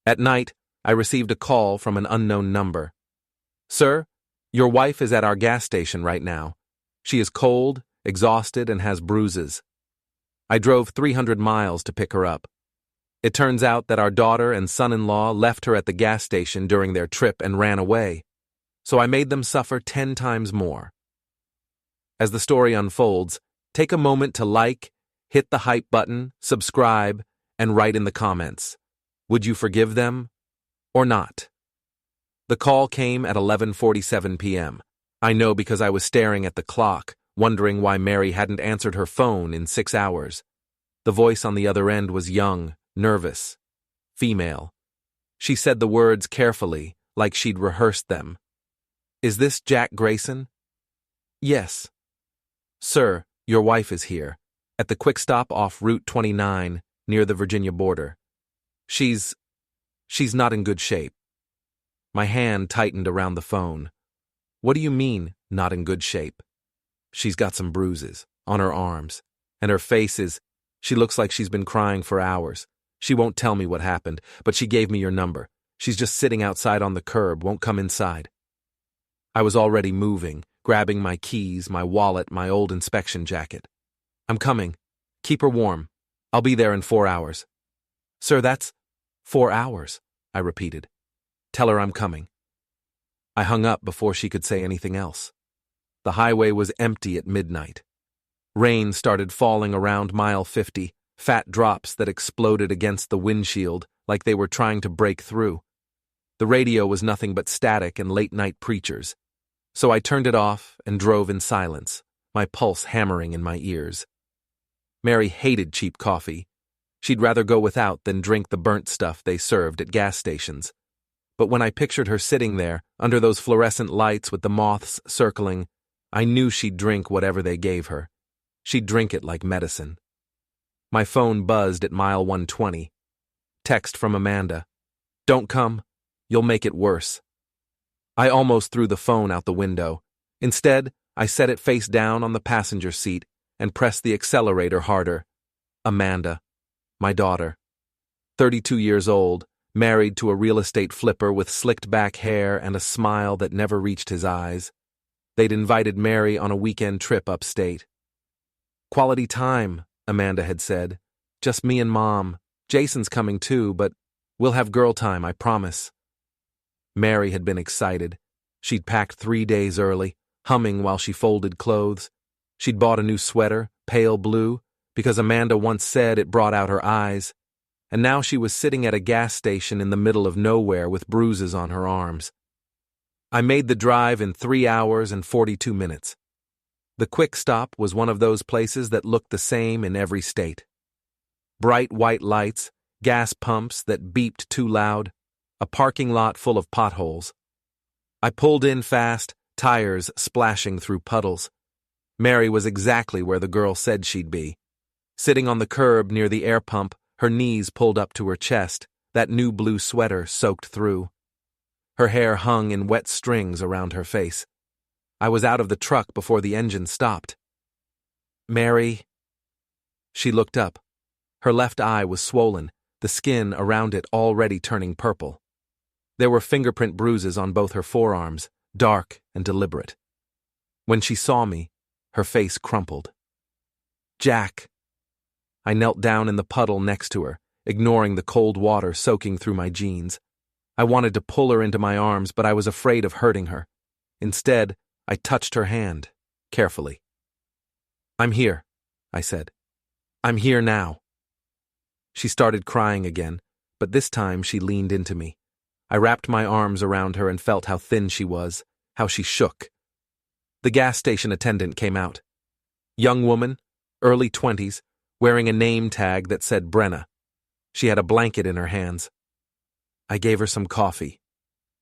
At night, I received a call from an unknown number. "Sir, your wife is at our gas station right now. She is cold, exhausted, and has bruises." I drove 300 miles to pick her up. It turns out that our daughter and son-in-law left her at the gas station during their trip and ran away, so I made them suffer 10 times more. As the story unfolds, take a moment to like, hit the hype button, subscribe, and write in the comments. Would you forgive them or not? The call came at 11:47 p.m. I know because I was staring at the clock, wondering why Mary hadn't answered her phone in 6 hours. The voice on the other end was young, nervous, female. She said the words carefully, like she'd rehearsed them. "Is this Jack Grayson?" "Yes." "Sir, your wife is here, at the quick stop off Route 29, near the Virginia border. She's not in good shape." My hand tightened around the phone. "What do you mean, not in good shape?" "She's got some bruises on her arms, and her face she looks like she's been crying for hours. She won't tell me what happened, but she gave me your number. She's just sitting outside on the curb, won't come inside." I was already moving, grabbing my keys, my wallet, my old inspection jacket. "I'm coming. Keep her warm. I'll be there in 4 hours." "Sir, that's 4 hours," I repeated. "Tell her I'm coming." I hung up before she could say anything else. The highway was empty at midnight. Rain started falling around mile 50, fat drops that exploded against the windshield like they were trying to break through. The radio was nothing but static and late-night preachers, so I turned it off and drove in silence, my pulse hammering in my ears. Mary hated cheap coffee. She'd rather go without than drink the burnt stuff they served at gas stations. But when I pictured her sitting there, under those fluorescent lights with the moths circling, I knew she'd drink whatever they gave her. She'd drink it like medicine. My phone buzzed at mile 120. Text from Amanda. "Don't come. You'll make it worse." I almost threw the phone out the window. Instead, I set it face down on the passenger seat and pressed the accelerator harder. Amanda, my daughter. 32 years old, married to a real estate flipper with slicked back hair and a smile that never reached his eyes. They'd invited Mary on a weekend trip upstate. "Quality time," Amanda had said. "Just me and Mom. Jason's coming too, but we'll have girl time, I promise." Mary had been excited. She'd packed 3 days early, humming while she folded clothes. She'd bought a new sweater, pale blue, because Amanda once said it brought out her eyes. And now she was sitting at a gas station in the middle of nowhere with bruises on her arms. I made the drive in 3 hours and 42 minutes. The quick stop was one of those places that looked the same in every state. Bright white lights, gas pumps that beeped too loud, a parking lot full of potholes. I pulled in fast, tires splashing through puddles. Mary was exactly where the girl said she'd be. Sitting on the curb near the air pump, her knees pulled up to her chest, that new blue sweater soaked through. Her hair hung in wet strings around her face. I was out of the truck before the engine stopped. "Mary." She looked up. Her left eye was swollen, the skin around it already turning purple. There were fingerprint bruises on both her forearms, dark and deliberate. When she saw me, her face crumpled. "Jack." I knelt down in the puddle next to her, ignoring the cold water soaking through my jeans. I wanted to pull her into my arms, but I was afraid of hurting her. Instead, I touched her hand, carefully. "I'm here," I said. "I'm here now." She started crying again, but this time she leaned into me. I wrapped my arms around her and felt how thin she was, how she shook. The gas station attendant came out. Young woman, early 20s, wearing a name tag that said Brenna. She had a blanket in her hands. "I gave her some coffee,"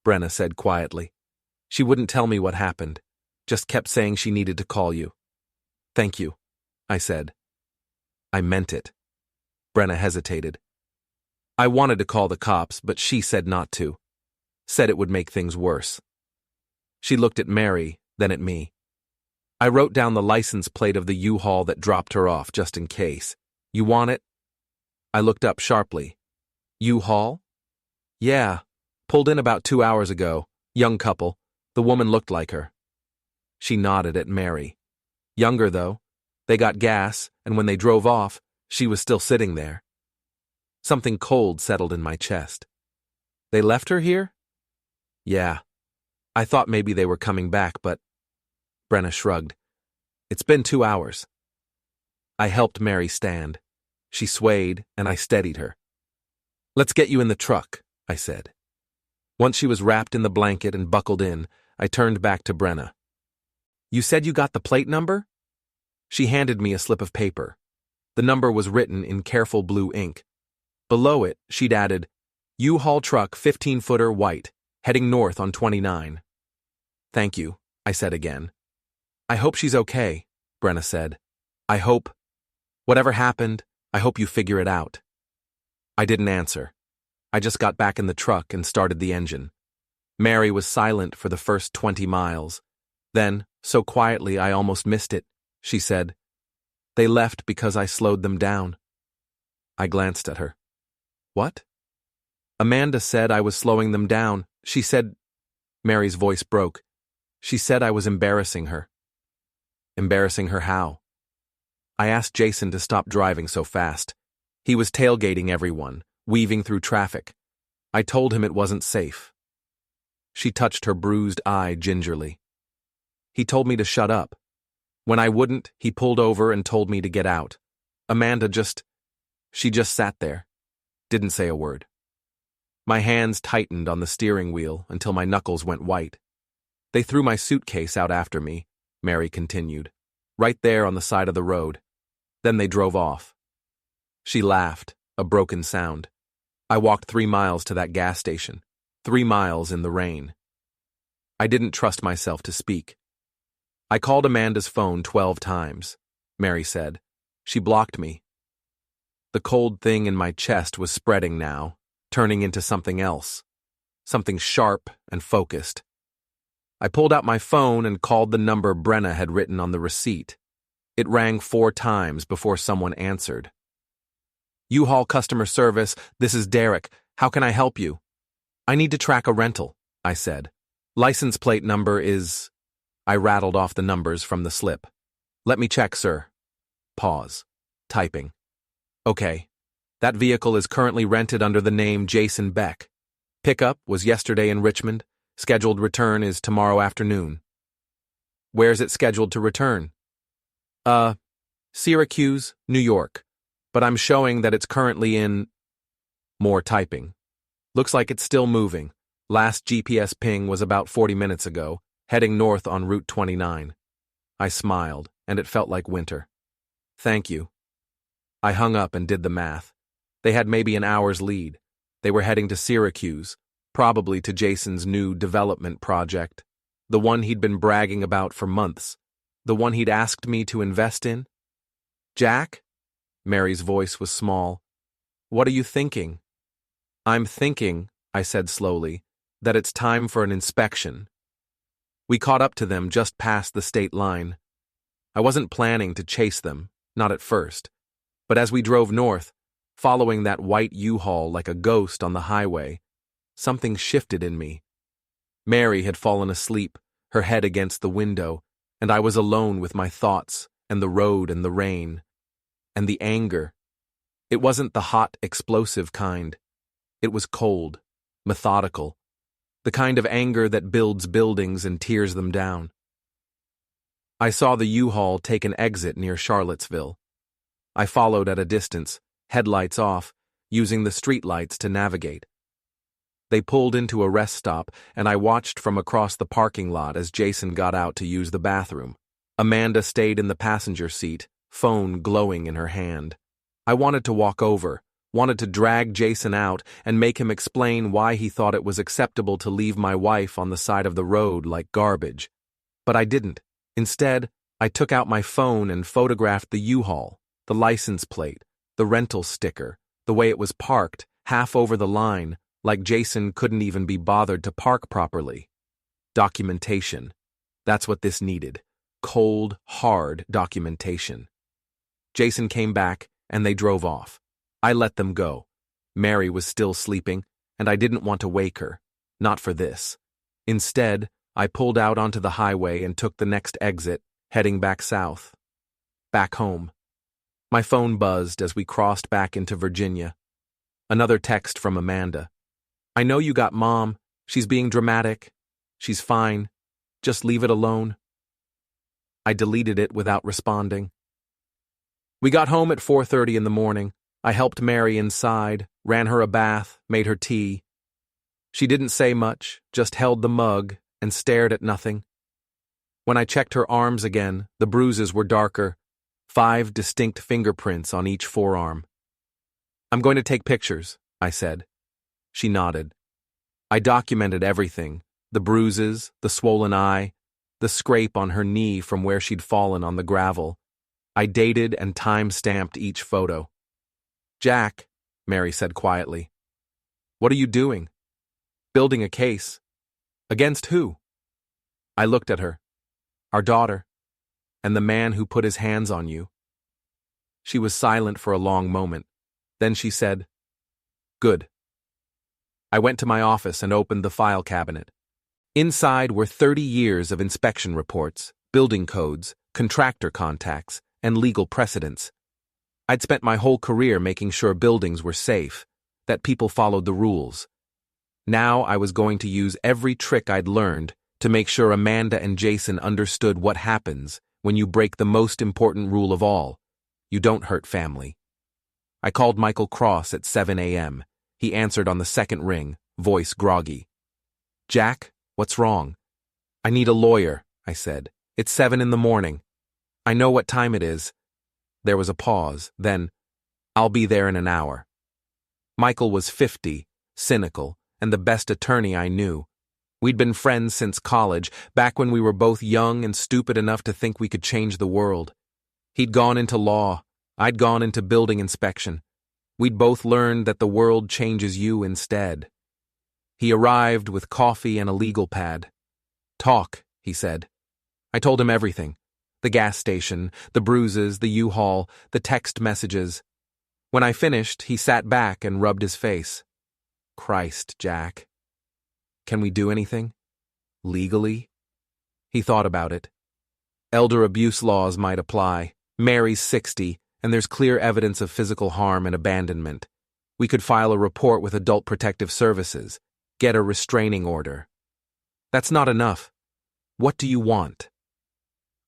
Brenna said quietly. "She wouldn't tell me what happened, just kept saying she needed to call you." "Thank you," I said. "I meant it." Brenna hesitated. "I wanted to call the cops, but she said not to. Said it would make things worse." She looked at Mary, then at me. "I wrote down the license plate of the U-Haul that dropped her off, just in case. You want it?" I looked up sharply. "U-Haul?" Yeah, pulled in about 2 hours ago. Young couple. The woman looked like her. She nodded at Mary. Younger, though. They got gas, and when they drove off, she was still sitting there. Something cold settled in my chest. They left her here? Yeah. I thought maybe they were coming back, but… Brenna shrugged. It's been 2 hours. I helped Mary stand. She swayed, and I steadied her. Let's get you in the truck, I said. Once she was wrapped in the blanket and buckled in, I turned back to Brenna. You said you got the plate number? She handed me a slip of paper. The number was written in careful blue ink. Below it, she'd added, U-Haul truck 15-footer white, heading north on 29. Thank you, I said again. I hope she's okay, Brenna said. I hope… Whatever happened, I hope you figure it out. I didn't answer. I just got back in the truck and started the engine. Mary was silent for the first 20 miles. Then, so quietly I almost missed it, she said, They left because I slowed them down. I glanced at her. What? Amanda said I was slowing them down. She said… Mary's voice broke. She said I was embarrassing her. Embarrassing her how? I asked Jason to stop driving so fast. He was tailgating everyone, weaving through traffic. I told him it wasn't safe. She touched her bruised eye gingerly. He told me to shut up. When I wouldn't, he pulled over and told me to get out. Amanda she just sat there. Didn't say a word. My hands tightened on the steering wheel until my knuckles went white. They threw my suitcase out after me, Mary continued, right there on the side of the road. Then they drove off. She laughed, a broken sound. I walked 3 miles to that gas station, 3 miles in the rain. I didn't trust myself to speak. I called Amanda's phone 12 times, Mary said. She blocked me. The cold thing in my chest was spreading now, turning into something else, something sharp and focused. I pulled out my phone and called the number Brenna had written on the receipt. It rang 4 times before someone answered. U-Haul customer service, this is Derek. How can I help you? I need to track a rental, I said. License plate number is… I rattled off the numbers from the slip. Let me check, sir. Pause. Typing. Okay. That vehicle is currently rented under the name Jason Beck. Pickup was yesterday in Richmond. Scheduled return is tomorrow afternoon. Where's it scheduled to return? Syracuse, New York. But I'm showing that it's currently in… More typing. Looks like it's still moving. Last GPS ping was about 40 minutes ago, heading north on Route 29. I smiled, and it felt like winter. Thank you. I hung up and did the math. They had maybe an hour's lead. They were heading to Syracuse, probably to Jason's new development project, the one he'd been bragging about for months, the one he'd asked me to invest in. Jack? Mary's voice was small. What are you thinking? I'm thinking, I said slowly, that it's time for an inspection. We caught up to them just past the state line. I wasn't planning to chase them, not at first, but as we drove north, following that white U-Haul like a ghost on the highway, something shifted in me. Mary had fallen asleep, her head against the window, and I was alone with my thoughts and the road and the rain. And the anger. It wasn't the hot, explosive kind. It was cold, methodical, the kind of anger that builds buildings and tears them down. I saw the U-Haul take an exit near Charlottesville. I followed at a distance, headlights off, using the streetlights to navigate. They pulled into a rest stop, and I watched from across the parking lot as Jason got out to use the bathroom. Amanda stayed in the passenger seat, phone glowing in her hand. I wanted to walk over, wanted to drag Jason out and make him explain why he thought it was acceptable to leave my wife on the side of the road like garbage. But I didn't. Instead, I took out my phone and photographed the U-Haul, the license plate, the rental sticker, the way it was parked, half over the line, like Jason couldn't even be bothered to park properly. Documentation. That's what this needed. Cold, hard documentation. Jason came back, and they drove off. I let them go. Mary was still sleeping, and I didn't want to wake her. Not for this. Instead, I pulled out onto the highway and took the next exit, heading back south. Back home. My phone buzzed as we crossed back into Virginia. Another text from Amanda. I know you got Mom. She's being dramatic. She's fine. Just leave it alone. I deleted it without responding. We got home at 4:30 in the morning. I helped Mary inside, ran her a bath, made her tea. She didn't say much, just held the mug and stared at nothing. When I checked her arms again, the bruises were darker, 5 distinct fingerprints on each forearm. I'm going to take pictures, I said. She nodded. I documented everything, the bruises, the swollen eye, the scrape on her knee from where she'd fallen on the gravel. I dated and time-stamped each photo. Jack, Mary said quietly. What are you doing? Building a case. Against who? I looked at her. Our daughter. And the man who put his hands on you. She was silent for a long moment. Then she said, Good. I went to my office and opened the file cabinet. Inside were 30 years of inspection reports, building codes, contractor contacts, and legal precedents. I'd spent my whole career making sure buildings were safe, that people followed the rules. Now I was going to use every trick I'd learned to make sure Amanda and Jason understood what happens when you break the most important rule of all. You don't hurt family. I called Michael Cross at 7 a.m. He answered on the second ring, voice groggy. Jack, what's wrong? I need a lawyer, I said. It's 7 in the morning. I know what time it is. There was a pause, then, I'll be there in an hour. Michael was 50, cynical, and the best attorney I knew. We'd been friends since college, back when we were both young and stupid enough to think we could change the world. He'd gone into law. I'd gone into building inspection. We'd both learned that the world changes you instead. He arrived with coffee and a legal pad. Talk, he said. I told him everything. The gas station, the bruises, the U-Haul, the text messages. When I finished, he sat back and rubbed his face. Christ, Jack. Can we do anything? Legally? He thought about it. Elder abuse laws might apply. Mary's 60, and there's clear evidence of physical harm and abandonment. We could file a report with Adult Protective Services, get a restraining order. That's not enough. What do you want?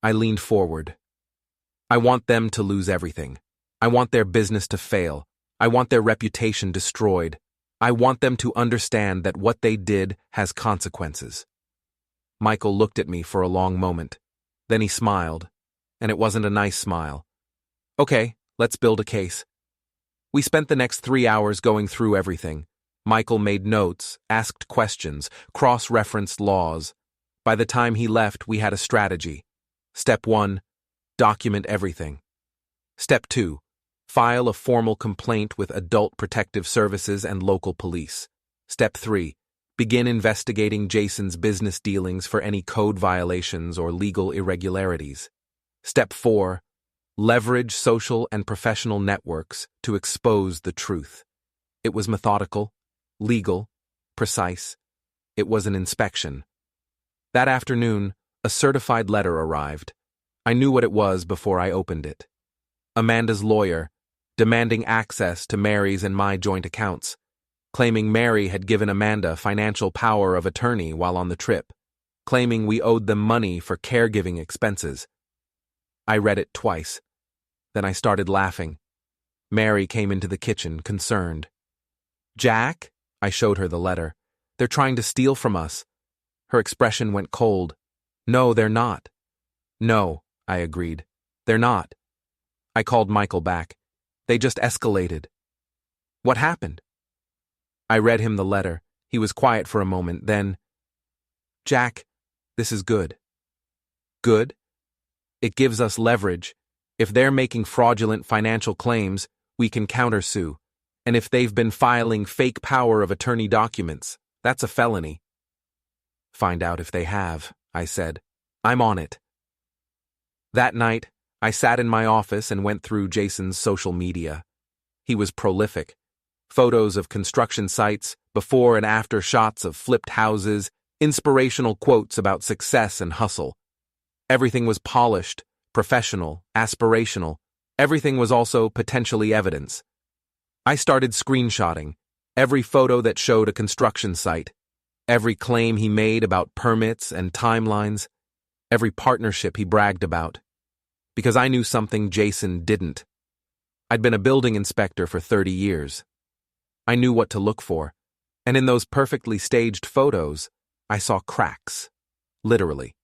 I leaned forward. I want them to lose everything. I want their business to fail. I want their reputation destroyed. I want them to understand that what they did has consequences. Michael looked at me for a long moment. Then he smiled, and it wasn't a nice smile. Okay, let's build a case. We spent the next 3 hours going through everything. Michael made notes, asked questions, cross-referenced laws. By the time he left, we had a strategy. Step 1, document everything. Step 2, file a formal complaint with Adult Protective Services and local police. Step 3, begin investigating Jason's business dealings for any code violations or legal irregularities. Step 4, leverage social and professional networks to expose the truth. It was methodical, legal, precise. It was an inspection. That afternoon, a certified letter arrived. I knew what it was before I opened it. Amanda's lawyer, demanding access to Mary's and my joint accounts, claiming Mary had given Amanda financial power of attorney while on the trip, claiming we owed them money for caregiving expenses. I read it twice. Then I started laughing. Mary came into the kitchen, concerned. Jack? I showed her the letter. They're trying to steal from us. Her expression went cold. No, they're not. No, I agreed. They're not. I called Michael back. They just escalated. What happened? I read him the letter. He was quiet for a moment, then, Jack, this is good. Good? It gives us leverage. If they're making fraudulent financial claims, we can countersue. And if they've been filing fake power of attorney documents, that's a felony. Find out if they have, I said. I'm on it. That night, I sat in my office and went through Jason's social media. He was prolific. Photos of construction sites, before and after shots of flipped houses, inspirational quotes about success and hustle. Everything was polished, professional, aspirational. Everything was also potentially evidence. I started screenshotting every photo that showed a construction site, every claim he made about permits and timelines, every partnership he bragged about. Because I knew something Jason didn't. I'd been a building inspector for 30 years. I knew what to look for, and in those perfectly staged photos, I saw cracks. Literally.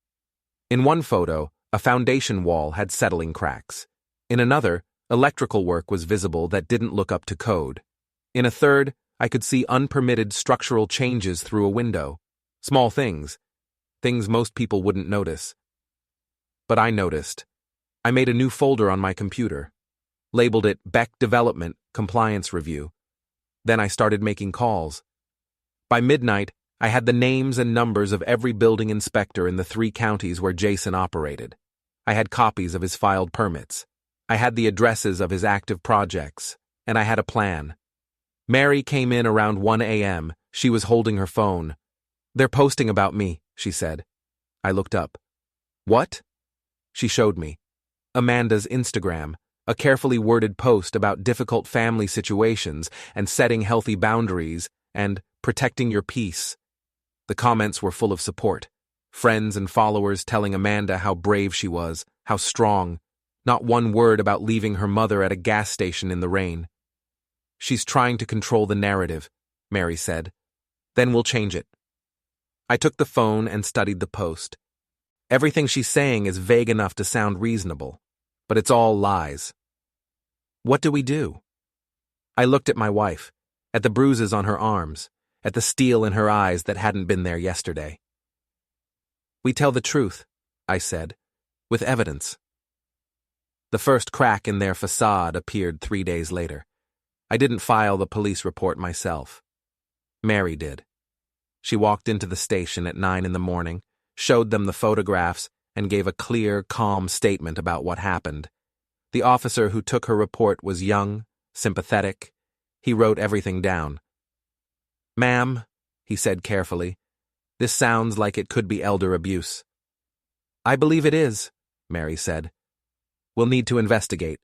In one photo, a foundation wall had settling cracks. In another, electrical work was visible that didn't look up to code. In a third, I could see unpermitted structural changes through a window. Small things. Things most people wouldn't notice. But I noticed. I made a new folder on my computer. Labeled it Beck Development Compliance Review. Then I started making calls. By midnight, I had the names and numbers of every building inspector in the 3 counties where Jason operated. I had copies of his filed permits. I had the addresses of his active projects, and I had a plan. Mary came in around 1 a.m. She was holding her phone. "They're posting about me," she said. I looked up. "What?" She showed me. Amanda's Instagram, a carefully worded post about difficult family situations and setting healthy boundaries and protecting your peace. The comments were full of support. Friends and followers telling Amanda how brave she was, how strong. Not one word about leaving her mother at a gas station in the rain. "She's trying to control the narrative," Mary said. "Then we'll change it." I took the phone and studied the post. Everything she's saying is vague enough to sound reasonable, but it's all lies. What do we do? I looked at my wife, at the bruises on her arms, at the steel in her eyes that hadn't been there yesterday. "We tell the truth," I said, "with evidence." The first crack in their facade appeared 3 days later. I didn't file the police report myself. Mary did. She walked into the station at 9 in the morning, showed them the photographs, and gave a clear, calm statement about what happened. The officer who took her report was young, sympathetic. He wrote everything down. "Ma'am," he said carefully, "this sounds like it could be elder abuse." "I believe it is," Mary said. "We'll need to investigate.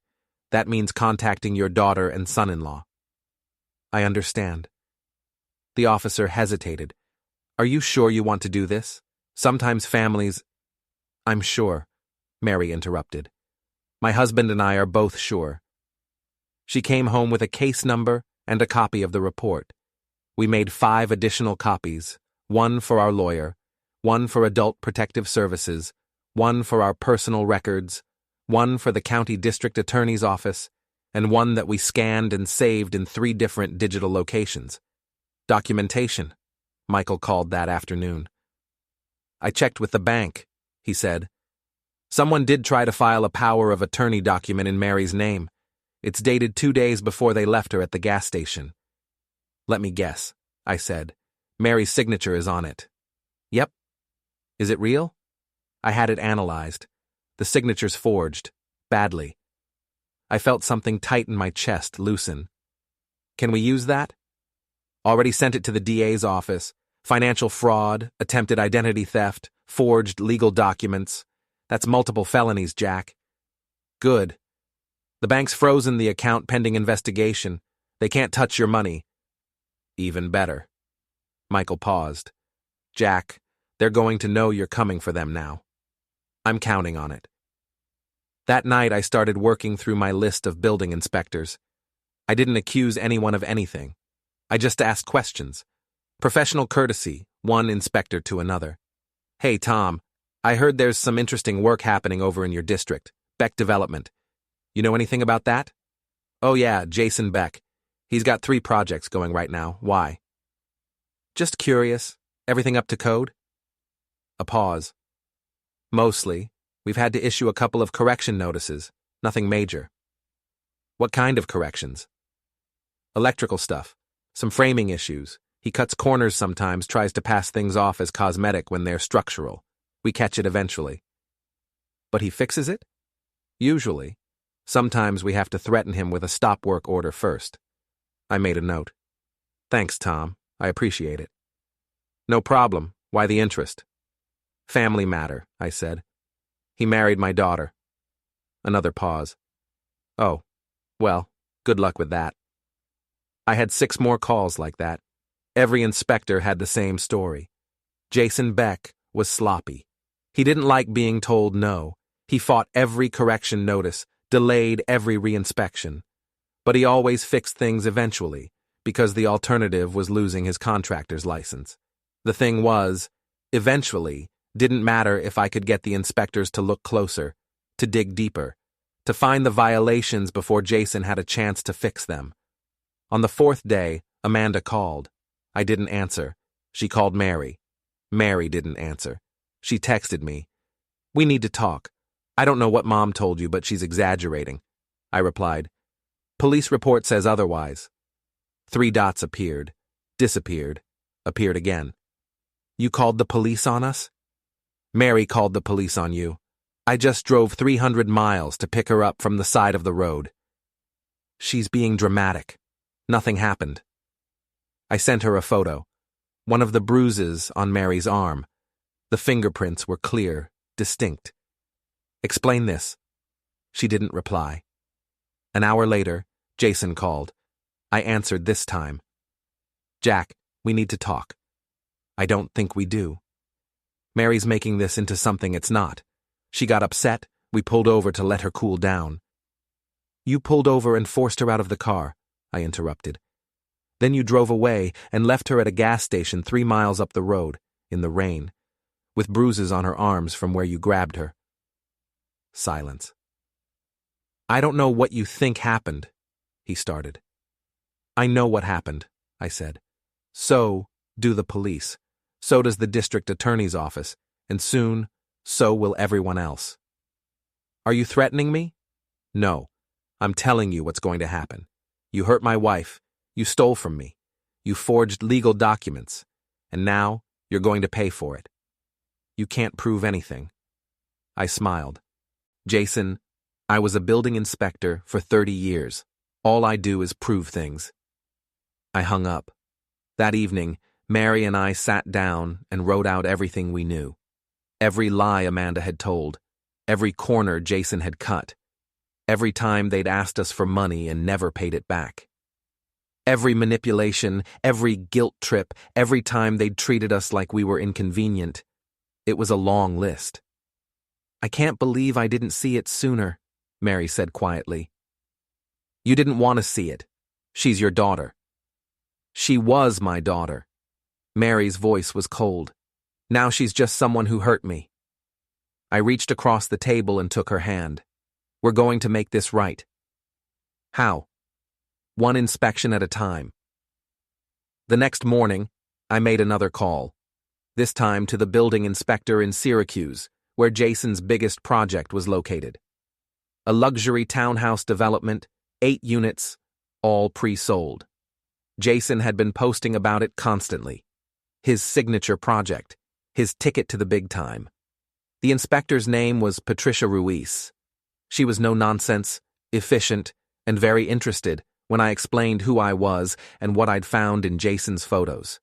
That means contacting your daughter and son-in-law." "I understand." The officer hesitated. "Are you sure you want to do this? Sometimes families—" "I'm sure," Mary interrupted. "My husband and I are both sure." She came home with a case number and a copy of the report. We made 5 additional copies, 1 for our lawyer, 1 for Adult Protective Services, 1 for our personal records, 1 for the county district attorney's office, and 1 that we scanned and saved in 3 different digital locations. "Documentation," Michael called that afternoon. "I checked with the bank," he said. "Someone did try to file a power of attorney document in Mary's name. It's dated 2 days before they left her at the gas station." "Let me guess," I said. "Mary's signature is on it." "Yep." "Is it real?" "I had it analyzed. The signature's forged. Badly." I felt something tight in my chest loosen. "Can we use that?" "Already sent it to the DA's office. Financial fraud, attempted identity theft, forged legal documents. That's multiple felonies, Jack." "Good. The bank's frozen the account pending investigation. They can't touch your money." "Even better." Michael paused. "Jack, they're going to know you're coming for them now." "I'm counting on it." That night I started working through my list of building inspectors. I didn't accuse anyone of anything. I just asked questions. Professional courtesy, one inspector to another. "Hey, Tom, I heard there's some interesting work happening over in your district, Beck Development. You know anything about that?" "Oh yeah, Jason Beck. He's got 3 projects going right now. Why?" "Just curious. Everything up to code?" A pause. "Mostly. We've had to issue a couple of correction notices. Nothing major." "What kind of corrections?" "Electrical stuff. Some framing issues. He cuts corners sometimes, tries to pass things off as cosmetic when they're structural. We catch it eventually." "But he fixes it?" "Usually. Sometimes we have to threaten him with a stop work order first." I made a note. Thanks, Tom. I appreciate it. No problem. Why the interest? Family matter, I said. He married my daughter. Another pause. Oh, well, good luck with that. I had 6 more calls like that. Every inspector had the same story. Jason Beck was sloppy. He didn't like being told no. He fought every correction notice, delayed every reinspection. But he always fixed things eventually, because the alternative was losing his contractor's license. The thing was, eventually, didn't matter if I could get the inspectors to look closer, to dig deeper, to find the violations before Jason had a chance to fix them. On the 4th day, Amanda called. I didn't answer. She called Mary. Mary didn't answer. She texted me. We need to talk. I don't know what Mom told you, but she's exaggerating. I replied. Police report says otherwise. 3 dots appeared, disappeared, appeared again. You called the police on us? Mary called the police on you. I just drove 300 miles to pick her up from the side of the road. She's being dramatic. Nothing happened. I sent her a photo. One of the bruises on Mary's arm. The fingerprints were clear, distinct. Explain this. She didn't reply. An hour later, Jason called. I answered this time. Jack, we need to talk. I don't think we do. Mary's making this into something it's not. She got upset. We pulled over to let her cool down. You pulled over and forced her out of the car, I interrupted. Then you drove away and left her at a gas station 3 miles up the road, in the rain, with bruises on her arms from where you grabbed her. Silence. I don't know what you think happened, he started. I know what happened, I said. So do the police. So does the district attorney's office. And soon, so will everyone else. Are you threatening me? No. I'm telling you what's going to happen. You hurt my wife. You stole from me. You forged legal documents. And now, you're going to pay for it. You can't prove anything. I smiled. Jason, I was a building inspector for 30 years. All I do is prove things. I hung up. That evening, Mary and I sat down and wrote out everything we knew. Every lie Amanda had told. Every corner Jason had cut. Every time they'd asked us for money and never paid it back. Every manipulation, every guilt trip, every time they'd treated us like we were inconvenient. It was a long list. I can't believe I didn't see it sooner, Mary said quietly. You didn't want to see it. She's your daughter. She was my daughter. Mary's voice was cold. Now she's just someone who hurt me. I reached across the table and took her hand. We're going to make this right. How? One inspection at a time. The next morning, I made another call. This time to the building inspector in Syracuse, where Jason's biggest project was located. A luxury townhouse development, 8 units, all pre-sold. Jason had been posting about it constantly. His signature project, his ticket to the big time. The inspector's name was Patricia Ruiz. She was no-nonsense, efficient, and very interested when I explained who I was and what I'd found in Jason's photos.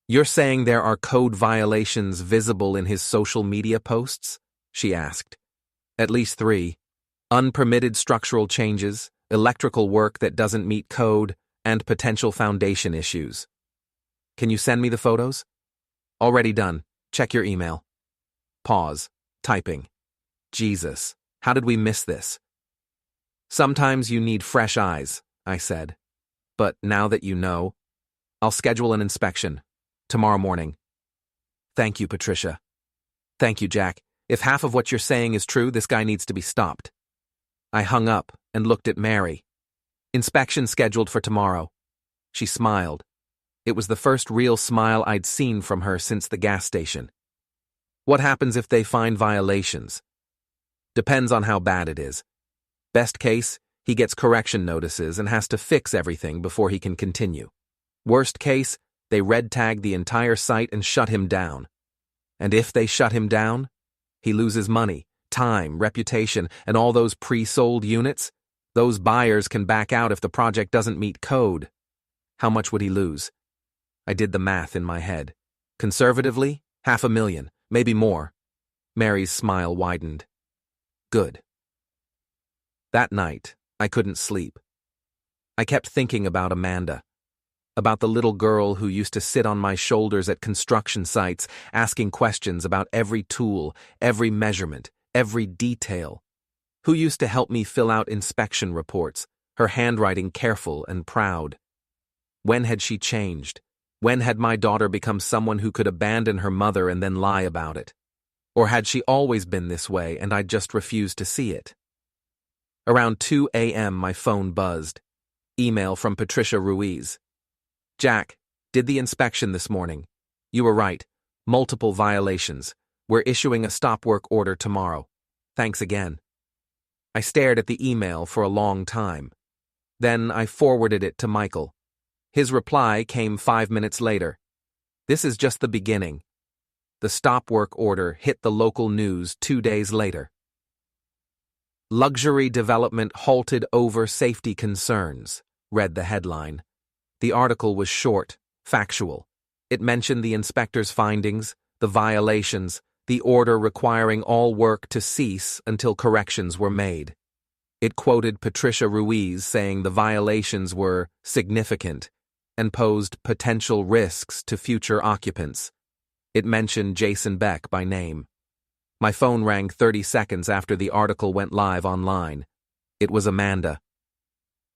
You're saying there are code violations visible in his social media posts? She asked. At least 3. Unpermitted structural changes, electrical work that doesn't meet code, and potential foundation issues. Can you send me the photos? Already done. Check your email. Pause. Typing. Jesus, how did we miss this? Sometimes you need fresh eyes, I said. But now that you know, I'll schedule an inspection. Tomorrow morning. Thank you, Patricia. Thank you, Jack. If half of what you're saying is true, this guy needs to be stopped. I hung up and looked at Mary. Inspection scheduled for tomorrow. She smiled. It was the first real smile I'd seen from her since the gas station. What happens if they find violations? Depends on how bad it is. Best case, he gets correction notices and has to fix everything before he can continue. Worst case, they red tag the entire site and shut him down. And if they shut him down, he loses money, time, reputation, and all those pre-sold units. Those buyers can back out if the project doesn't meet code. How much would he lose? I did the math in my head. Conservatively, $500,000, maybe more. Mary's smile widened. Good. That night, I couldn't sleep. I kept thinking about Amanda, about the little girl who used to sit on my shoulders at construction sites asking questions about every tool, every measurement, every detail, who used to help me fill out inspection reports, her handwriting careful and proud. When had she changed? When had my daughter become someone who could abandon her mother and then lie about it? Or had she always been this way and I just refused to see it? Around 2 a.m. my phone buzzed. Email from Patricia Ruiz. Jack, did the inspection this morning. You were right. Multiple violations. We're issuing a stop work order tomorrow. Thanks again. I stared at the email for a long time. Then I forwarded it to Michael. His reply came 5 minutes later. This is just the beginning. The stop work order hit the local news 2 days later. Luxury development halted over safety concerns, read the headline. The article was short, factual. It mentioned the inspector's findings, the violations, the order requiring all work to cease until corrections were made. It quoted Patricia Ruiz saying the violations were significant and posed potential risks to future occupants. It mentioned Jason Beck by name. My phone rang 30 seconds after the article went live online. It was Amanda.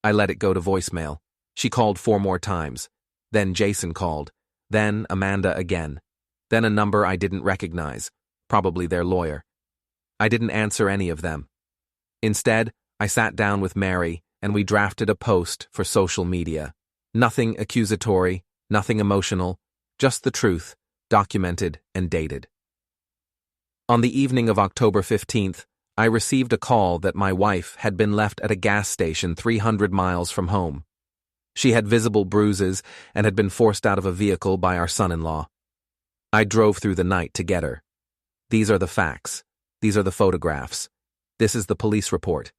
I let it go to voicemail. She called 4 more times. Then Jason called. Then Amanda again. Then a number I didn't recognize, probably their lawyer. I didn't answer any of them. Instead, I sat down with Mary and we drafted a post for social media. Nothing accusatory, nothing emotional, just the truth, documented and dated. On the evening of October 15th, I received a call that my wife had been left at a gas station 300 miles from home. She had visible bruises and had been forced out of a vehicle by our son-in-law. I drove through the night to get her. These are the facts. These are the photographs. This is the police report.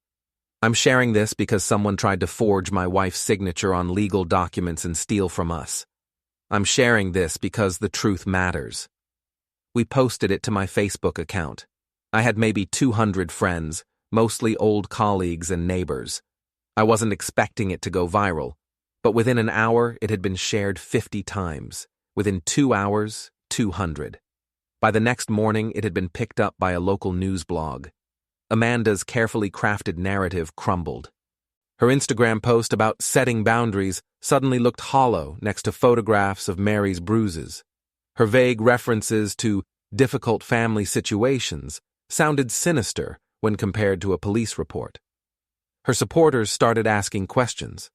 I'm sharing this because someone tried to forge my wife's signature on legal documents and steal from us. I'm sharing this because the truth matters. We posted it to my Facebook account. I had maybe 200 friends, mostly old colleagues and neighbors. I wasn't expecting it to go viral, but within an hour it had been shared 50 times. Within 2 hours, 200. By the next morning it had been picked up by a local news blog. Amanda's carefully crafted narrative crumbled. Her Instagram post about setting boundaries suddenly looked hollow next to photographs of Mary's bruises. Her vague references to difficult family situations sounded sinister when compared to a police report. Her supporters started asking questions.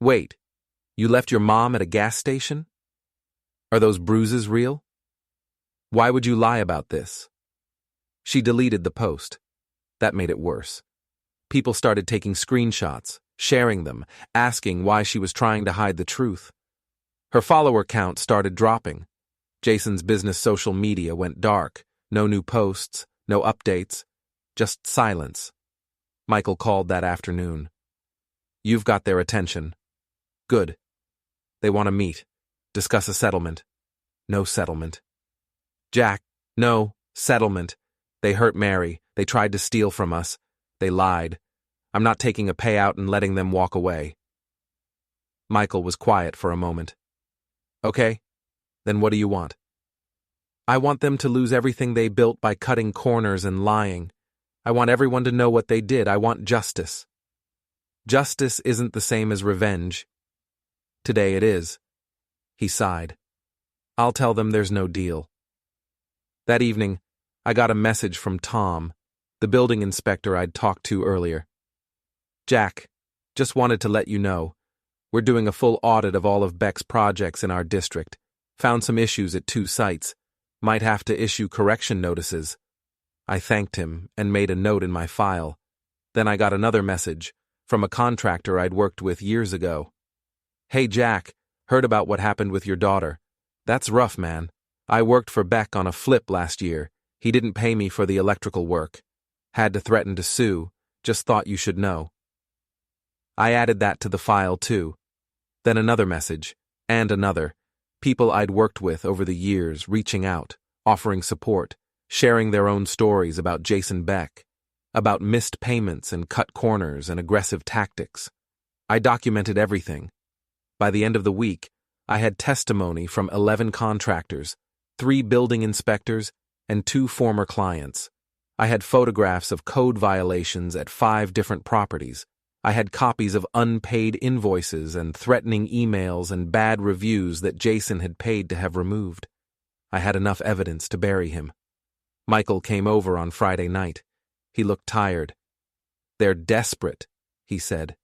Wait, you left your mom at a gas station? Are those bruises real? Why would you lie about this? She deleted the post. That made it worse. People started taking screenshots, sharing them, asking why she was trying to hide the truth. Her follower count started dropping. Jason's business social media went dark. No new posts, no updates, just silence. Michael called that afternoon. You've got their attention. Good. They want to meet. Discuss a settlement. No settlement. Jack, no settlement. They hurt Mary. They tried to steal from us. They lied. I'm not taking a payout and letting them walk away. Michael was quiet for a moment. Okay. Then what do you want? I want them to lose everything they built by cutting corners and lying. I want everyone to know what they did. I want justice. Justice isn't the same as revenge. Today it is. He sighed. I'll tell them there's no deal. That evening, I got a message from Tom, the building inspector I'd talked to earlier. Jack, just wanted to let you know. We're doing a full audit of all of Beck's projects in our district. Found some issues at 2 sites. Might have to issue correction notices. I thanked him and made a note in my file. Then I got another message from a contractor I'd worked with years ago. Hey Jack, heard about what happened with your daughter. That's rough, man. I worked for Beck on a flip last year. He didn't pay me for the electrical work. Had to threaten to sue. Just thought you should know. I added that to the file too. Then another message, and another. People I'd worked with over the years reaching out, offering support, sharing their own stories about Jason Beck, about missed payments and cut corners and aggressive tactics. I documented everything. By the end of the week, I had testimony from 11 contractors, 3 building inspectors, and 2 former clients. I had photographs of code violations at 5 different properties. I had copies of unpaid invoices and threatening emails and bad reviews that Jason had paid to have removed. I had enough evidence to bury him. Michael came over on Friday night. He looked tired. "They're desperate," he said.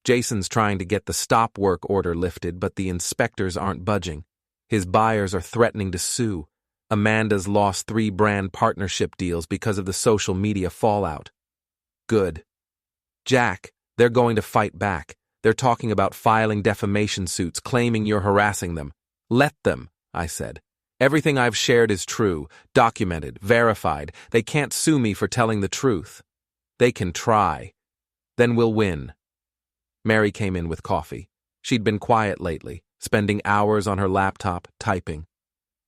"Jason's trying to get the stop work order lifted, but the inspectors aren't budging. His buyers are threatening to sue. Amanda's lost 3 brand partnership deals because of the social media fallout." "Good. Jack, they're going to fight back. They're talking about filing defamation suits, claiming you're harassing them." "Let them," I said. "Everything I've shared is true, documented, verified. They can't sue me for telling the truth. They can try. Then we'll win." Mary came in with coffee. She'd been quiet lately, spending hours on her laptop, typing.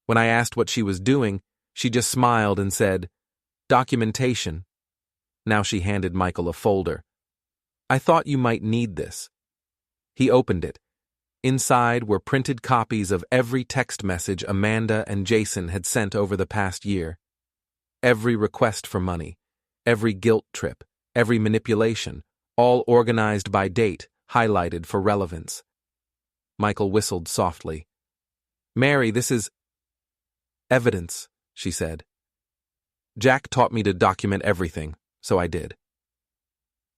When I asked what she was doing, she just smiled and said, "Documentation." Now she handed Michael a folder. "I thought you might need this." He opened it. Inside were printed copies of every text message Amanda and Jason had sent over the past year. Every request for money, every guilt trip, every manipulation, all organized by date, highlighted for relevance. Michael whistled softly. "Mary, this is evidence," she said. "Jack taught me to document everything, so I did."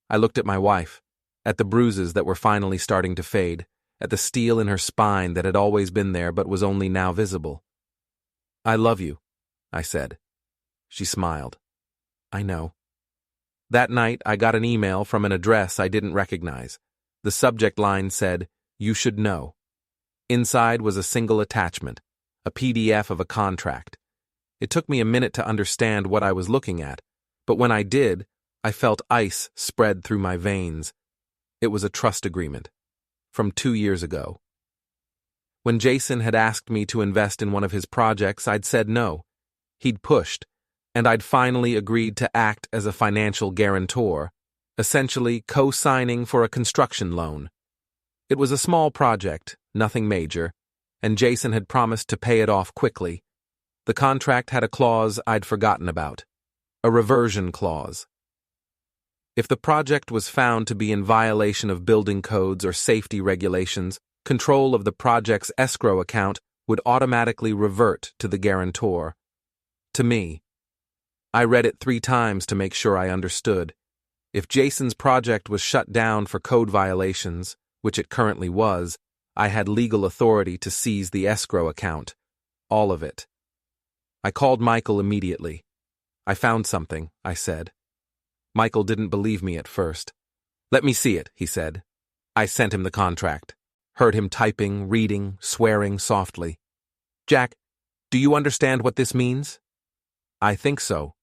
I looked at my wife, at the bruises that were finally starting to fade, at the steel in her spine that had always been there but was only now visible. "I love you," I said. She smiled. "I know." That night, I got an email from an address I didn't recognize. The subject line said, "You should know." Inside was a single attachment, a PDF of a contract. It took me a minute to understand what I was looking at, but when I did, I felt ice spread through my veins. It was a trust agreement. From 2 years ago. When Jason had asked me to invest in one of his projects, I'd said no. He'd pushed, and I'd finally agreed to act as a financial guarantor, essentially co-signing for a construction loan. It was a small project, nothing major, and Jason had promised to pay it off quickly. The contract had a clause I'd forgotten about, a reversion clause. If the project was found to be in violation of building codes or safety regulations, control of the project's escrow account would automatically revert to the guarantor. To me. I read it 3 times to make sure I understood. If Jason's project was shut down for code violations, which it currently was, I had legal authority to seize the escrow account. All of it. I called Michael immediately. "I found something," I said. Michael didn't believe me at first. "Let me see it," he said. I sent him the contract. Heard him typing, reading, swearing softly. "Jack, do you understand what this means?" "I think so.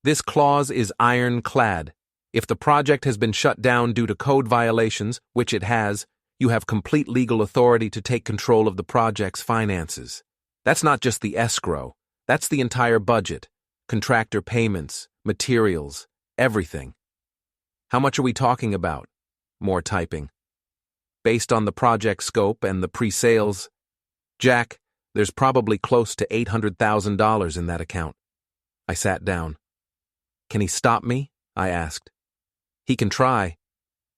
This clause is ironclad. If the project has been shut down due to code violations, which it has, you have complete legal authority to take control of the project's finances. That's not just the escrow. That's the entire budget, contractor payments, materials, everything." "How much are we talking about?" More typing. "Based on the project scope and the pre-sales, Jack, there's probably close to $800,000 in that account." I sat down. "Can he stop me?" I asked. "He can try.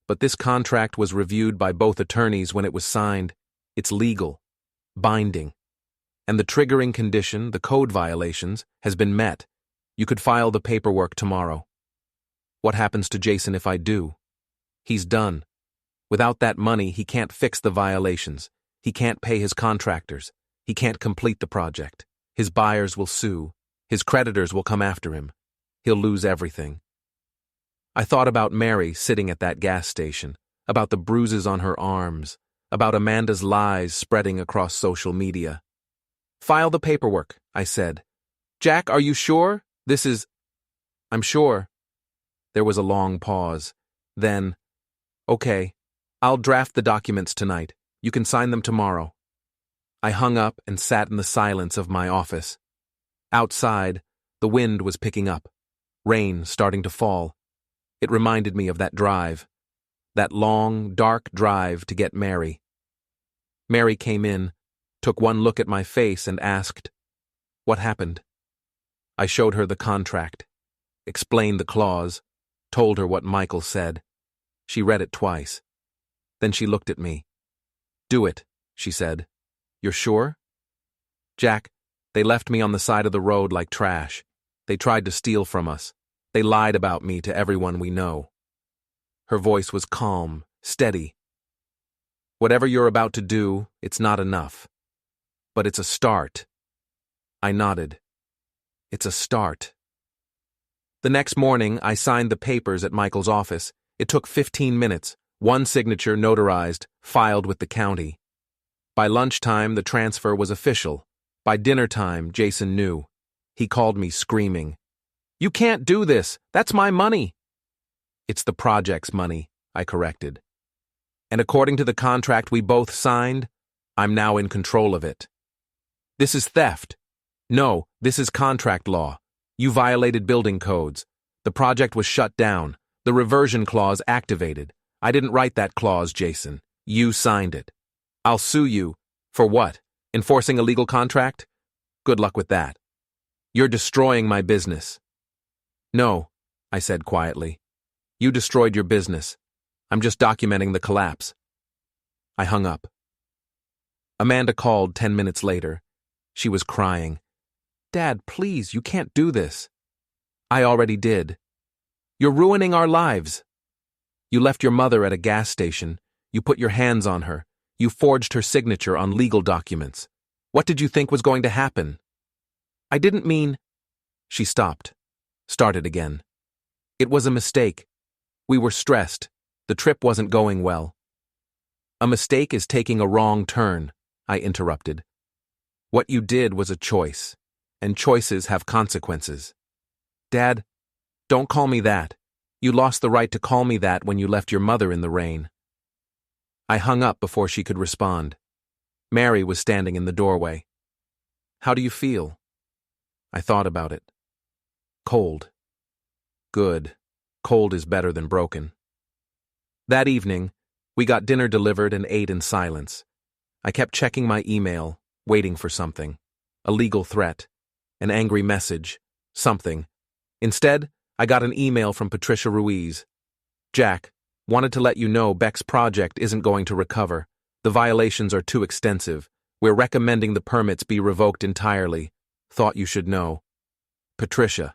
But this contract was reviewed by both attorneys when it was signed. It's legal, binding. And the triggering condition, the code violations, has been met. You could file the paperwork tomorrow." "What happens to Jason if I do?" "He's done. Without that money, he can't fix the violations. He can't pay his contractors. He can't complete the project. His buyers will sue. His creditors will come after him. He'll lose everything." I thought about Mary sitting at that gas station, about the bruises on her arms, about Amanda's lies spreading across social media. "File the paperwork," I said. "Jack, are you sure? This is—" "I'm sure." There was a long pause. Then, "Okay, I'll draft the documents tonight. You can sign them tomorrow. I hung up and sat in the silence of my office. Outside, the wind was picking up, rain starting to fall. It reminded me of that drive, that long, dark drive to get Mary. Mary came in, took one look at my face and asked, "What happened?" I showed her the contract, explained the clause, told her what Michael said. She read it twice. Then she looked at me. "Do it," she said. "You're sure?" "Jack, they left me on the side of the road like trash. They tried to steal from us. They lied about me to everyone we know." Her voice was calm, steady. "Whatever you're about to do, it's not enough. But it's a start." I nodded. "It's a start." The next morning, I signed the papers at Michael's office. It took 15 minutes, one signature notarized, filed with the county. By lunchtime, the transfer was official. By dinner time, Jason knew. He called me screaming, "You can't do this! That's my money!" "It's the project's money," I corrected. "And according to the contract we both signed, I'm now in control of it." "This is theft." "No, this is contract law. You violated building codes. The project was shut down. The reversion clause activated. I didn't write that clause, Jason. You signed it. I'll sue you. For what? Enforcing a legal contract? Good luck with that. You're destroying my business." "No," I said quietly. "You destroyed your business. I'm just documenting the collapse." I hung up. Amanda called 10 minutes later. She was crying. "Dad, please, you can't do this." "I already did. You're ruining our lives. You left your mother at a gas station. You put your hands on her. You forged her signature on legal documents. What did you think was going to happen?" "I didn't mean—" She stopped. Started again. "It was a mistake. We were stressed. The trip wasn't going well." "A mistake is taking a wrong turn," I interrupted. "What you did was a choice, and choices have consequences." "Dad, don't call me that. You lost the right to call me that when you left your mother in the rain." I hung up before she could respond. Mary was standing in the doorway. "How do you feel?" I thought about it. "Cold." "Good. Cold is better than broken." That evening, we got dinner delivered and ate in silence. I kept checking my email, waiting for something. A legal threat. An angry message. Something. Instead, I got an email from Patricia Ruiz. "Jack, wanted to let you know Beck's project isn't going to recover. The violations are too extensive. We're recommending the permits be revoked entirely. Thought you should know. Patricia."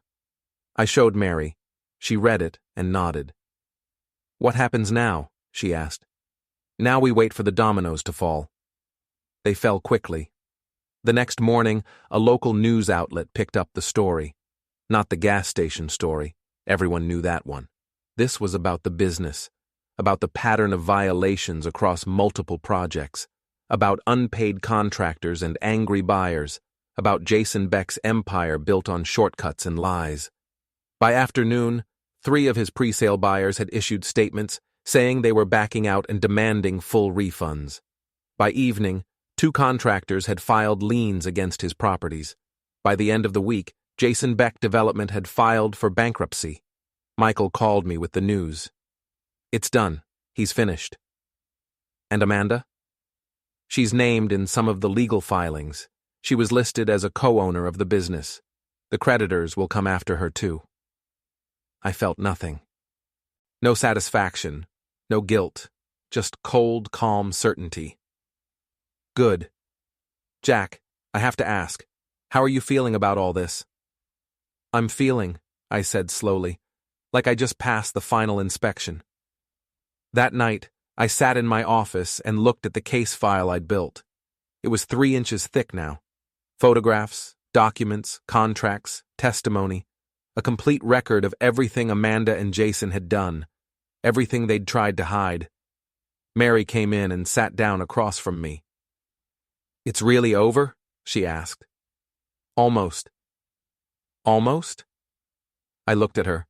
I showed Mary. She read it and nodded. "What happens now?" she asked. "Now we wait for the dominoes to fall." They fell quickly. The next morning, a local news outlet picked up the story. Not the gas station story. Everyone knew that one. This was about the business, about the pattern of violations across multiple projects, about unpaid contractors and angry buyers, about Jason Beck's empire built on shortcuts and lies. By afternoon, 3 of his pre-sale buyers had issued statements saying they were backing out and demanding full refunds. By evening, 2 contractors had filed liens against his properties. By the end of the week, Jason Beck Development had filed for bankruptcy. Michael called me with the news. "It's done. He's finished." "And Amanda?" "She's named in some of the legal filings. She was listed as a co-owner of the business. The creditors will come after her too." I felt nothing. No satisfaction, no guilt, just cold, calm certainty. "Good. Jack, I have to ask, how are you feeling about all this?" "I'm feeling," I said slowly, "like I just passed the final inspection." That night, I sat in my office and looked at the case file I'd built. It was 3 inches thick now. Photographs, documents, contracts, testimony, a complete record of everything Amanda and Jason had done, everything they'd tried to hide. Mary came in and sat down across from me. "It's really over?" she asked. "Almost." "Almost?" I looked at her.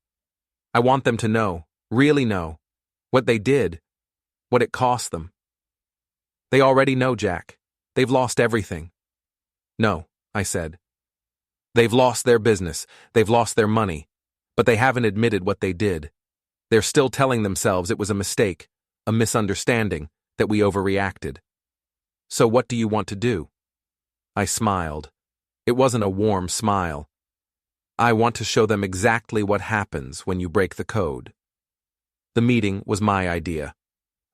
"I want them to know, really know, what they did, what it cost them." They already know, Jack. They've lost everything. No, I said. They've lost their business, they've lost their money, but they haven't admitted what they did. They're still telling themselves it was a mistake, a misunderstanding, that we overreacted. So what do you want to do? I smiled. It wasn't a warm smile. I want to show them exactly what happens when you break the code. The meeting was my idea.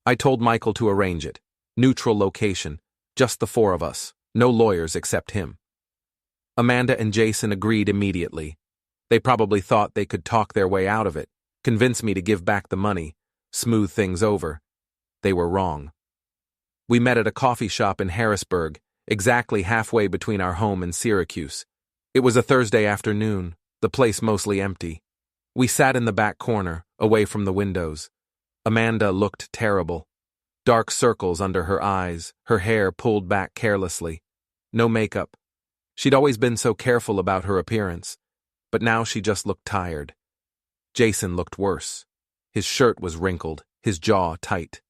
I told Michael to arrange it. Neutral location, just the four of us, no lawyers except him. Amanda and Jason agreed immediately. They probably thought they could talk their way out of it, convince me to give back the money, smooth things over. They were wrong. We met at a coffee shop in Harrisburg, exactly halfway between our home and Syracuse. It was a Thursday afternoon, the place mostly empty. We sat in the back corner, away from the windows. Amanda looked terrible. Dark circles under her eyes, her hair pulled back carelessly. No makeup. She'd always been so careful about her appearance, but now she just looked tired. Jason looked worse. His shirt was wrinkled, his jaw tight.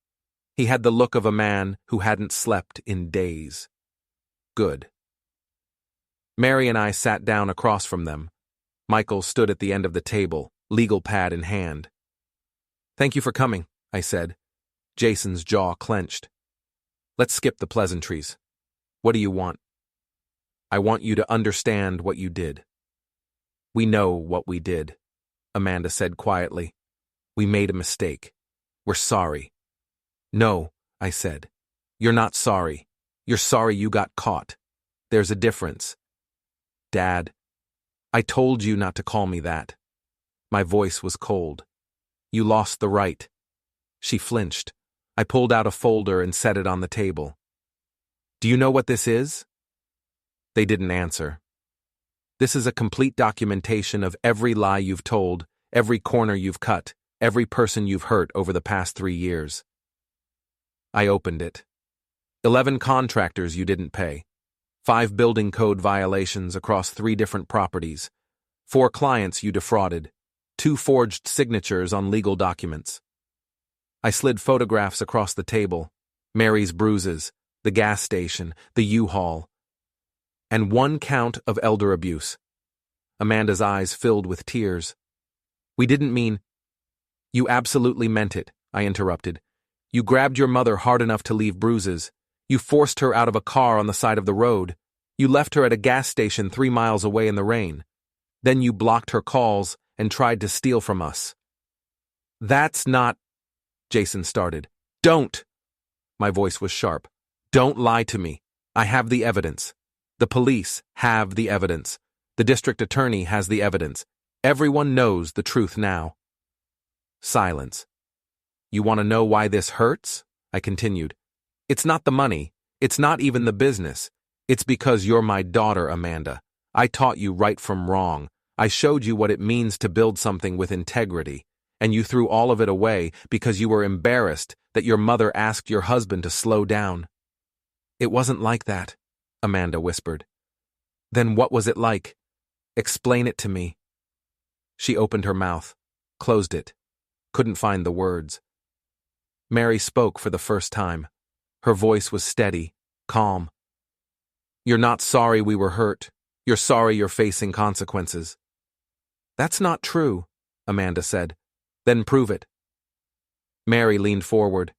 He had the look of a man who hadn't slept in days. Good. Mary and I sat down across from them. Michael stood at the end of the table, legal pad in hand. "Thank you for coming," I said. Jason's jaw clenched. "Let's skip the pleasantries. What do you want?" "I want you to understand what you did." "We know what we did," Amanda said quietly. "We made a mistake. We're sorry." "No," I said. "You're not sorry. You're sorry you got caught. There's a difference." "Dad, I told you not to call me that." My voice was cold. "You lost the right." She flinched. I pulled out a folder and set it on the table. "Do you know what this is?" They didn't answer. "This is a complete documentation of every lie you've told, every corner you've cut, every person you've hurt over the past 3 years. I opened it. 11 contractors you didn't pay. 5 building code violations across 3 different properties. 4 clients you defrauded. 2 forged signatures on legal documents. I slid photographs across the table. Mary's bruises, the gas station, the U-Haul. And 1 count of elder abuse. Amanda's eyes filled with tears. "We didn't mean—" "You absolutely meant it," I interrupted. "You grabbed your mother hard enough to leave bruises. You forced her out of a car on the side of the road. You left her at a gas station 3 miles away in the rain. Then you blocked her calls and tried to steal from us." "That's not—" Jason started. "Don't!" My voice was sharp. "Don't lie to me. I have the evidence. The police have the evidence. The district attorney has the evidence. Everyone knows the truth now." Silence. "You want to know why this hurts?" I continued. "It's not the money. It's not even the business. It's because you're my daughter, Amanda. I taught you right from wrong. I showed you what it means to build something with integrity. And you threw all of it away because you were embarrassed that your mother asked your husband to slow down." "It wasn't like that," Amanda whispered. "Then what was it like? Explain it to me." She opened her mouth, closed it, couldn't find the words. Mary spoke for the first time. Her voice was steady, calm. "You're not sorry we were hurt. You're sorry you're facing consequences." "That's not true," Amanda said. "Then prove it." Mary leaned forward.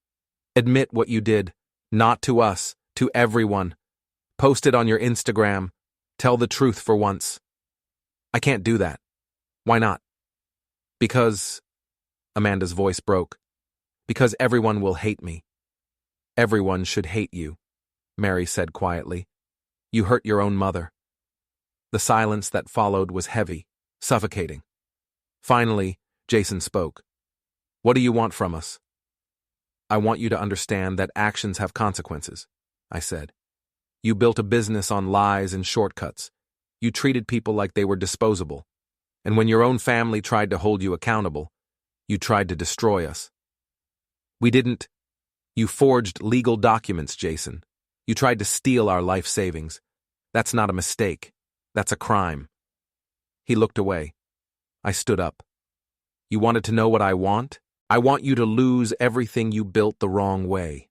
"Admit what you did. Not to us, to everyone. Post it on your Instagram. Tell the truth for once." "I can't do that." "Why not?" "Because—" Amanda's voice broke. "Because everyone will hate me." "Everyone should hate you," Mary said quietly. "You hurt your own mother." The silence that followed was heavy, suffocating. Finally, Jason spoke. "What do you want from us?" "I want you to understand that actions have consequences," I said. "You built a business on lies and shortcuts. You treated people like they were disposable. And when your own family tried to hold you accountable, you tried to destroy us." "We didn't—" "You forged legal documents, Jason. You tried to steal our life savings. That's not a mistake. That's a crime." He looked away. I stood up. "You wanted to know what I want? I want you to lose everything you built the wrong way.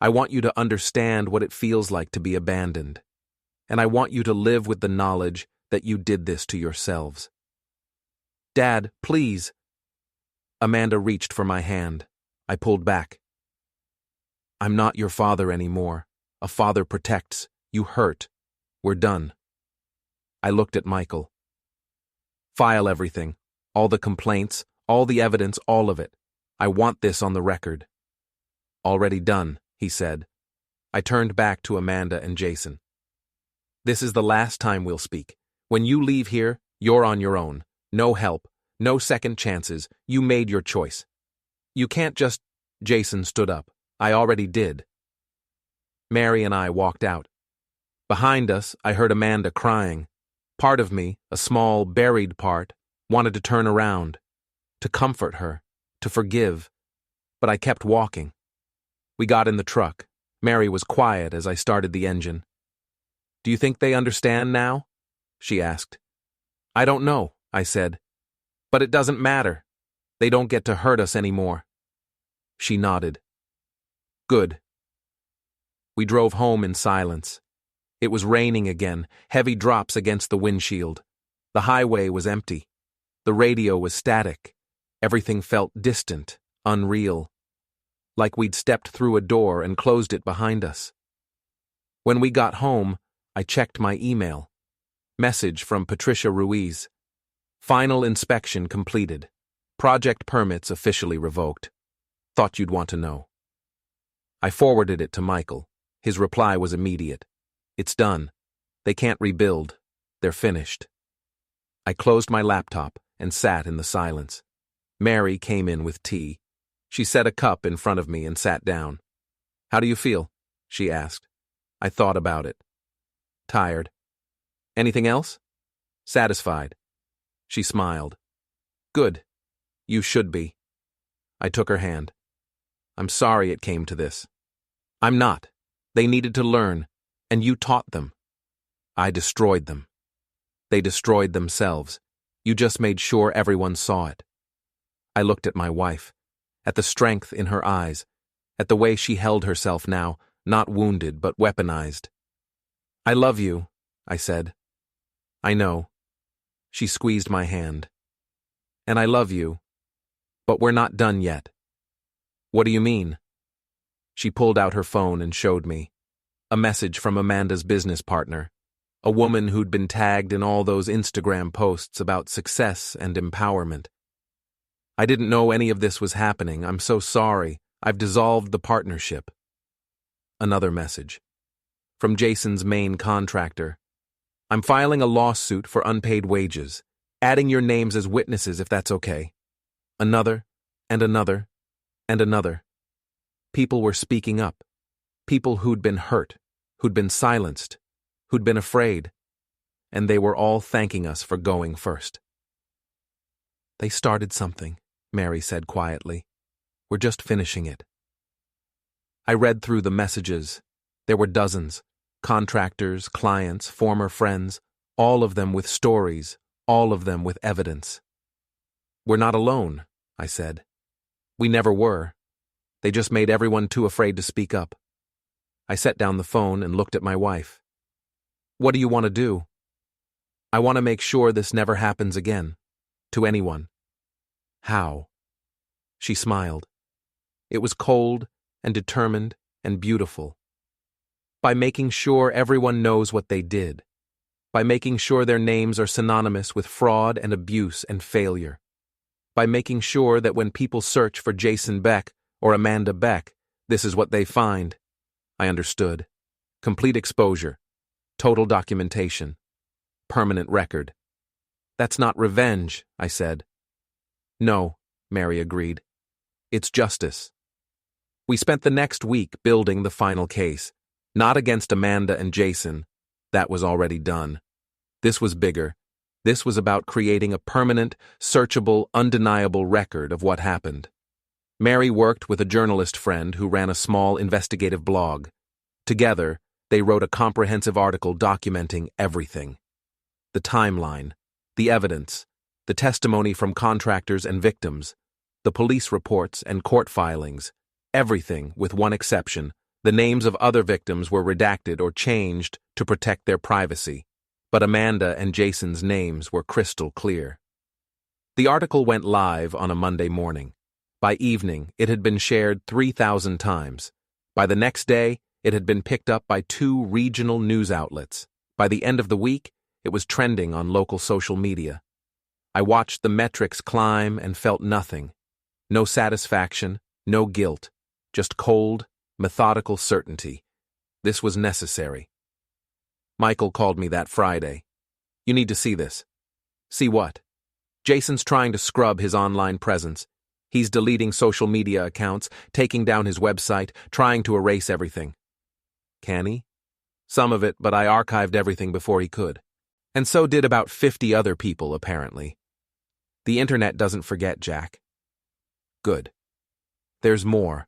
I want you to understand what it feels like to be abandoned. And I want you to live with the knowledge that you did this to yourselves. Dad, please. Amanda reached for my hand. I pulled back. I'm not your father anymore. A father protects. You hurt. We're done. I looked at Michael. File everything. All the complaints, all the evidence, all of it. I want this on the record. Already done, he said. I turned back to Amanda and Jason. This is the last time we'll speak. When you leave here, you're on your own. No help, no second chances. You made your choice. You can't just... Jason stood up. I already did. Mary and I walked out. Behind us, I heard Amanda crying. Part of me, a small, buried part, wanted to turn around, to comfort her, to forgive, but I kept walking. We got in the truck. Mary was quiet as I started the engine. Do you think they understand now? She asked. I don't know, I said. But it doesn't matter. They don't get to hurt us anymore. She nodded. Good. We drove home in silence. It was raining again, heavy drops against the windshield. The highway was empty. The radio was static. Everything felt distant, unreal. Like we'd stepped through a door and closed it behind us. When we got home, I checked my email. Message from Patricia Ruiz. Final inspection completed. Project permits officially revoked. Thought you'd want to know. I forwarded it to Michael. His reply was immediate. It's done. They can't rebuild. They're finished. I closed my laptop and sat in the silence. Mary came in with tea. She set a cup in front of me and sat down. How do you feel? She asked. I thought about it. Tired. Anything else? Satisfied. She smiled. Good. You should be. I took her hand. I'm sorry it came to this. I'm not. They needed to learn, and you taught them. I destroyed them. They destroyed themselves. You just made sure everyone saw it. I looked at my wife, at the strength in her eyes, at the way she held herself now, not wounded but weaponized. I love you, I said. I know. She squeezed my hand. And I love you. But we're not done yet. What do you mean? She pulled out her phone and showed me. A message from Amanda's business partner, a woman who'd been tagged in all those Instagram posts about success and empowerment. I didn't know any of this was happening. I'm so sorry. I've dissolved the partnership. Another message. From Jason's main contractor. I'm filing a lawsuit for unpaid wages, adding your names as witnesses if that's okay. Another, and another, and another. People were speaking up. People who'd been hurt, who'd been silenced, who'd been afraid. And they were all thanking us for going first. They started something, Mary said quietly. We're just finishing it. I read through the messages. There were dozens. Contractors, clients, former friends, all of them with stories, all of them with evidence. We're not alone, I said. We never were. They just made everyone too afraid to speak up. I set down the phone and looked at my wife. What do you want to do? I want to make sure this never happens again. To anyone. How? She smiled. It was cold and determined and beautiful. By making sure everyone knows what they did. By making sure their names are synonymous with fraud and abuse and failure. By making sure that when people search for Jason Beck or Amanda Beck, this is what they find. I understood. Complete exposure. Total documentation. Permanent record. That's not revenge, I said. No, Mary agreed. It's justice. We spent the next week building the final case. Not against Amanda and Jason. That was already done. This was bigger. This was about creating a permanent, searchable, undeniable record of what happened. Mary worked with a journalist friend who ran a small investigative blog. Together, they wrote a comprehensive article documenting everything. The timeline, the evidence, the testimony from contractors and victims, the police reports and court filings, everything with one exception, The names of other victims were redacted or changed to protect their privacy, but Amanda and Jason's names were crystal clear. The article went live on a Monday morning. By evening, it had been shared 3,000 times. By the next day, it had been picked up by 2 regional news outlets. By the end of the week, it was trending on local social media. I watched the metrics climb and felt nothing. No satisfaction, no guilt, just cold, methodical certainty. This was necessary. Michael called me that Friday. "You need to see this." "See what?" "Jason's trying to scrub his online presence. He's deleting social media accounts, taking down his website, trying to erase everything." "Can he?" "Some of it, but I archived everything before he could. And so did about 50 other people, apparently. The internet doesn't forget, Jack." "Good. There's more.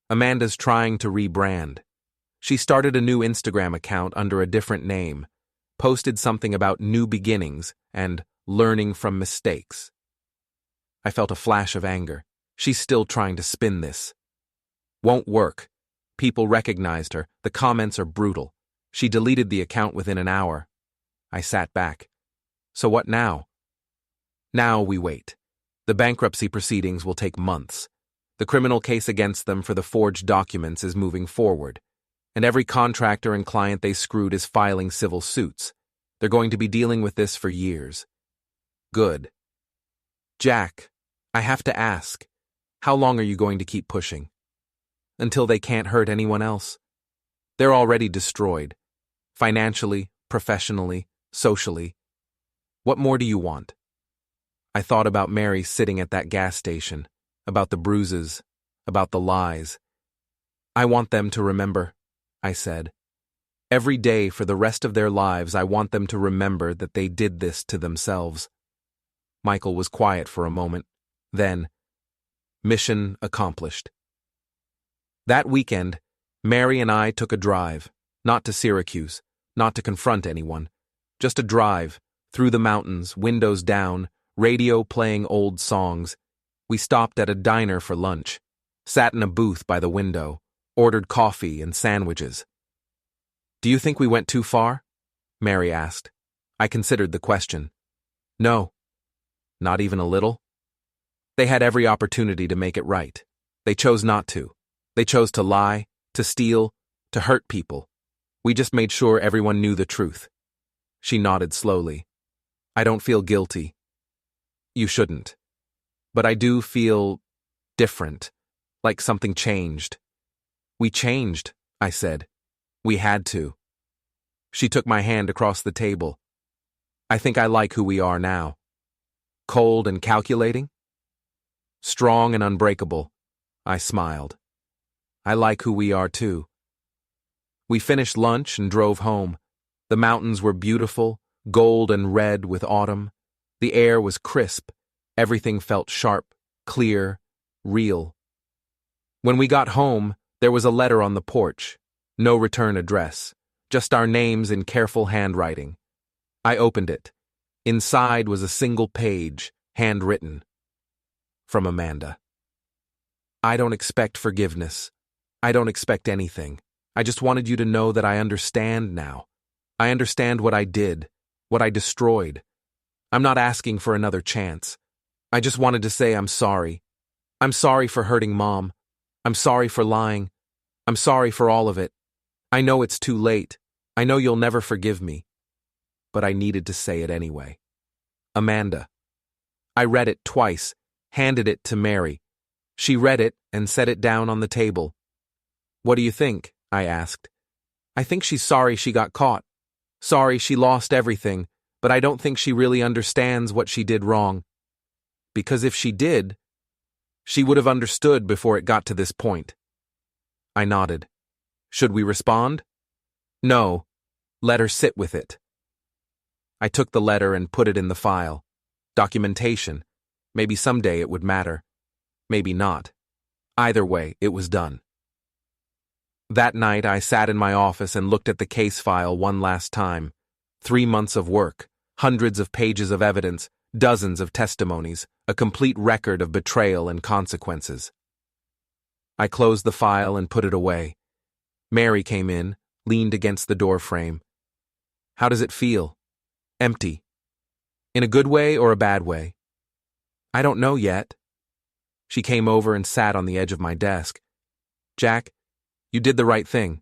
Amanda's trying to rebrand. She started a new Instagram account under a different name, posted something about new beginnings and learning from mistakes." I felt a flash of anger. She's still trying to spin this. "Won't work. People recognized her. The comments are brutal. She deleted the account within an hour." I sat back. "So what now?" "Now we wait. The bankruptcy proceedings will take months. The criminal case against them for the forged documents is moving forward, and every contractor and client they screwed is filing civil suits. They're going to be dealing with this for years." "Good. Jack, I have to ask, how long are you going to keep pushing? Until they can't hurt anyone else? They're already destroyed. Financially, professionally, socially. What more do you want?" I thought about Mary sitting at that gas station, about the bruises, about the lies. "I want them to remember," I said. "Every day for the rest of their lives, I want them to remember that they did this to themselves." Michael was quiet for a moment. Then, mission accomplished. That weekend, Mary and I took a drive, not to Syracuse, not to confront anyone, just a drive, through the mountains, windows down, radio playing old songs. We stopped at a diner for lunch, sat in a booth by the window, ordered coffee and sandwiches. "Do you think we went too far?" Mary asked. I considered the question. "No." "Not even a little?" They had every opportunity to make it right. They chose not to. They chose to lie, to steal, to hurt people. We just made sure everyone knew the truth. She nodded slowly. "I don't feel guilty." "You shouldn't. But I do feel different, like something changed." "We changed," I said. "We had to." She took my hand across the table. "I think I like who we are now." "Cold and calculating?" "Strong and unbreakable," I smiled. "I like who we are too." We finished lunch and drove home. The mountains were beautiful, gold and red with autumn. The air was crisp. Everything felt sharp, clear, real. When we got home, there was a letter on the porch. No return address, just our names in careful handwriting. I opened it. Inside was a single page, handwritten. From Amanda. "I don't expect forgiveness. I don't expect anything. I just wanted you to know that I understand now. I understand what I did, what I destroyed. I'm not asking for another chance. I just wanted to say I'm sorry. I'm sorry for hurting Mom. I'm sorry for lying. I'm sorry for all of it. I know it's too late. I know you'll never forgive me. But I needed to say it anyway. Amanda." I read it twice, handed it to Mary. She read it and set it down on the table. "What do you think?" I asked. "I think she's sorry she got caught. Sorry she lost everything, but I don't think she really understands what she did wrong. Because if she did, she would have understood before it got to this point." I nodded. "Should we respond?" "No. Let her sit with it." I took the letter and put it in the file. Documentation. Maybe someday it would matter. Maybe not. Either way, it was done. That night, I sat in my office and looked at the case file one last time. 3 months of work, hundreds of pages of evidence, dozens of testimonies, a complete record of betrayal and consequences. I closed the file and put it away. Mary came in, leaned against the door frame. How does it feel? Empty. In a good way or a bad way? I don't know yet. She came over and sat on the edge of my desk. Jack, you did the right thing.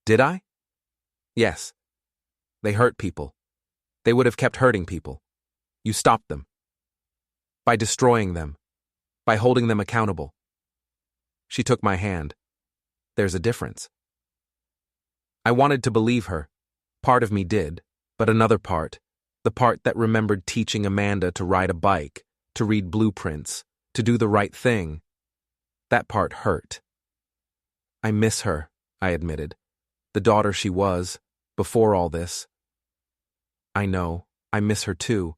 Did I? Yes. They hurt people. They would have kept hurting people. You stopped them. By destroying them. By holding them accountable. She took my hand. There's a difference. I wanted to believe her. Part of me did, but another part, the part that remembered teaching Amanda to ride a bike, to read blueprints, to do the right thing, that part hurt. I miss her, I admitted. The daughter she was, before all this. I know, I miss her too.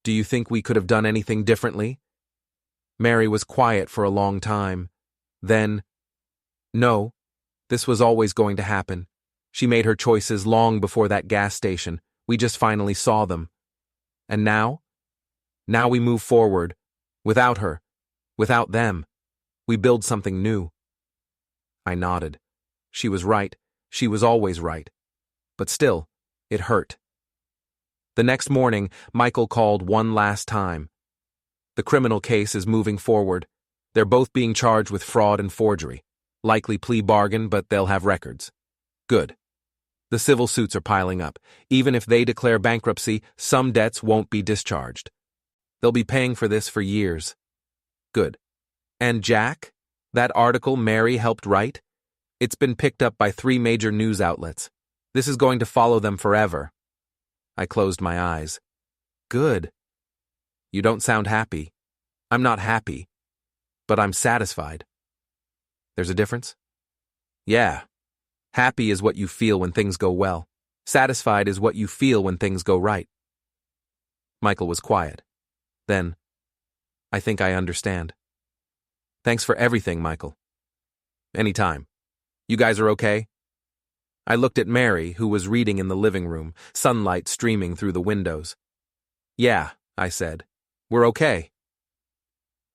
Do you think we could have done anything differently? Mary was quiet for a long time. Then, no, this was always going to happen. She made her choices long before that gas station. We just finally saw them. And now? Now we move forward. Without her. Without them. We build something new. I nodded. She was right. She was always right. But still, it hurt. The next morning, Michael called one last time. The criminal case is moving forward. They're both being charged with fraud and forgery. Likely plea bargain, but they'll have records. Good. The civil suits are piling up. Even if they declare bankruptcy, some debts won't be discharged. They'll be paying for this for years. Good. And Jack? That article Mary helped write? It's been picked up by 3 major news outlets. This is going to follow them forever. I closed my eyes. Good. You don't sound happy. I'm not happy. But I'm satisfied. There's a difference? Yeah. Happy is what you feel when things go well. Satisfied is what you feel when things go right. Michael was quiet. Then, I think I understand. Thanks for everything, Michael. Anytime. You guys are okay? I looked at Mary, who was reading in the living room, sunlight streaming through the windows. Yeah, I said. We're okay.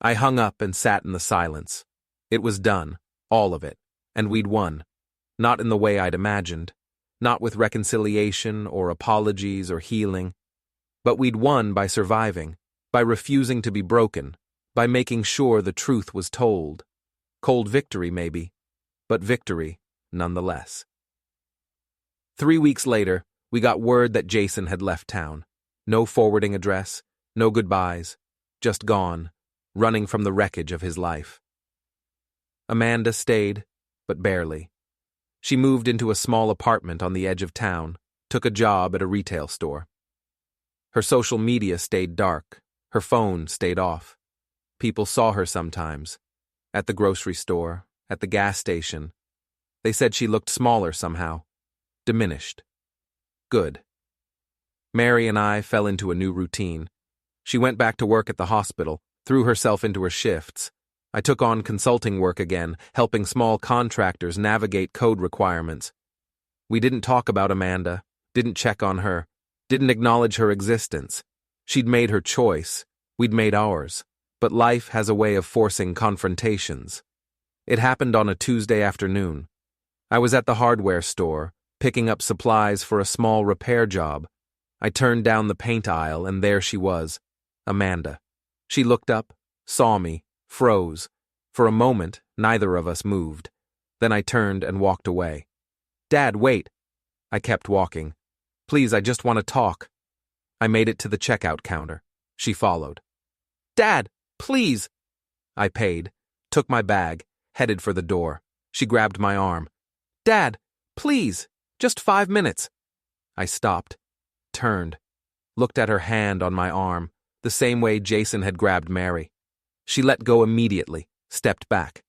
I hung up and sat in the silence. It was done, all of it, and we'd won. Not in the way I'd imagined, not with reconciliation or apologies or healing, but we'd won by surviving, by refusing to be broken, by making sure the truth was told. Cold victory, maybe, but victory nonetheless. 3 weeks later, we got word that Jason had left town. No forwarding address, no goodbyes, just gone, running from the wreckage of his life. Amanda stayed, but barely. She moved into a small apartment on the edge of town, took a job at a retail store. Her social media stayed dark, her phone stayed off. People saw her sometimes, at the grocery store, at the gas station. They said she looked smaller somehow, diminished. Good. Mary and I fell into a new routine. She went back to work at the hospital, threw herself into her shifts. I took on consulting work again, helping small contractors navigate code requirements. We didn't talk about Amanda, didn't check on her, didn't acknowledge her existence. She'd made her choice, we'd made ours, but life has a way of forcing confrontations. It happened on a Tuesday afternoon. I was at the hardware store, picking up supplies for a small repair job. I turned down the paint aisle, and there she was, Amanda. She looked up, saw me, froze. For a moment, neither of us moved. Then I turned and walked away. Dad, wait. I kept walking. Please, I just want to talk. I made it to the checkout counter. She followed. Dad, please. I paid, took my bag, headed for the door. She grabbed my arm. Dad, please, just 5 minutes. I stopped, turned, looked at her hand on my arm, the same way Jason had grabbed Mary. She let go immediately, stepped back.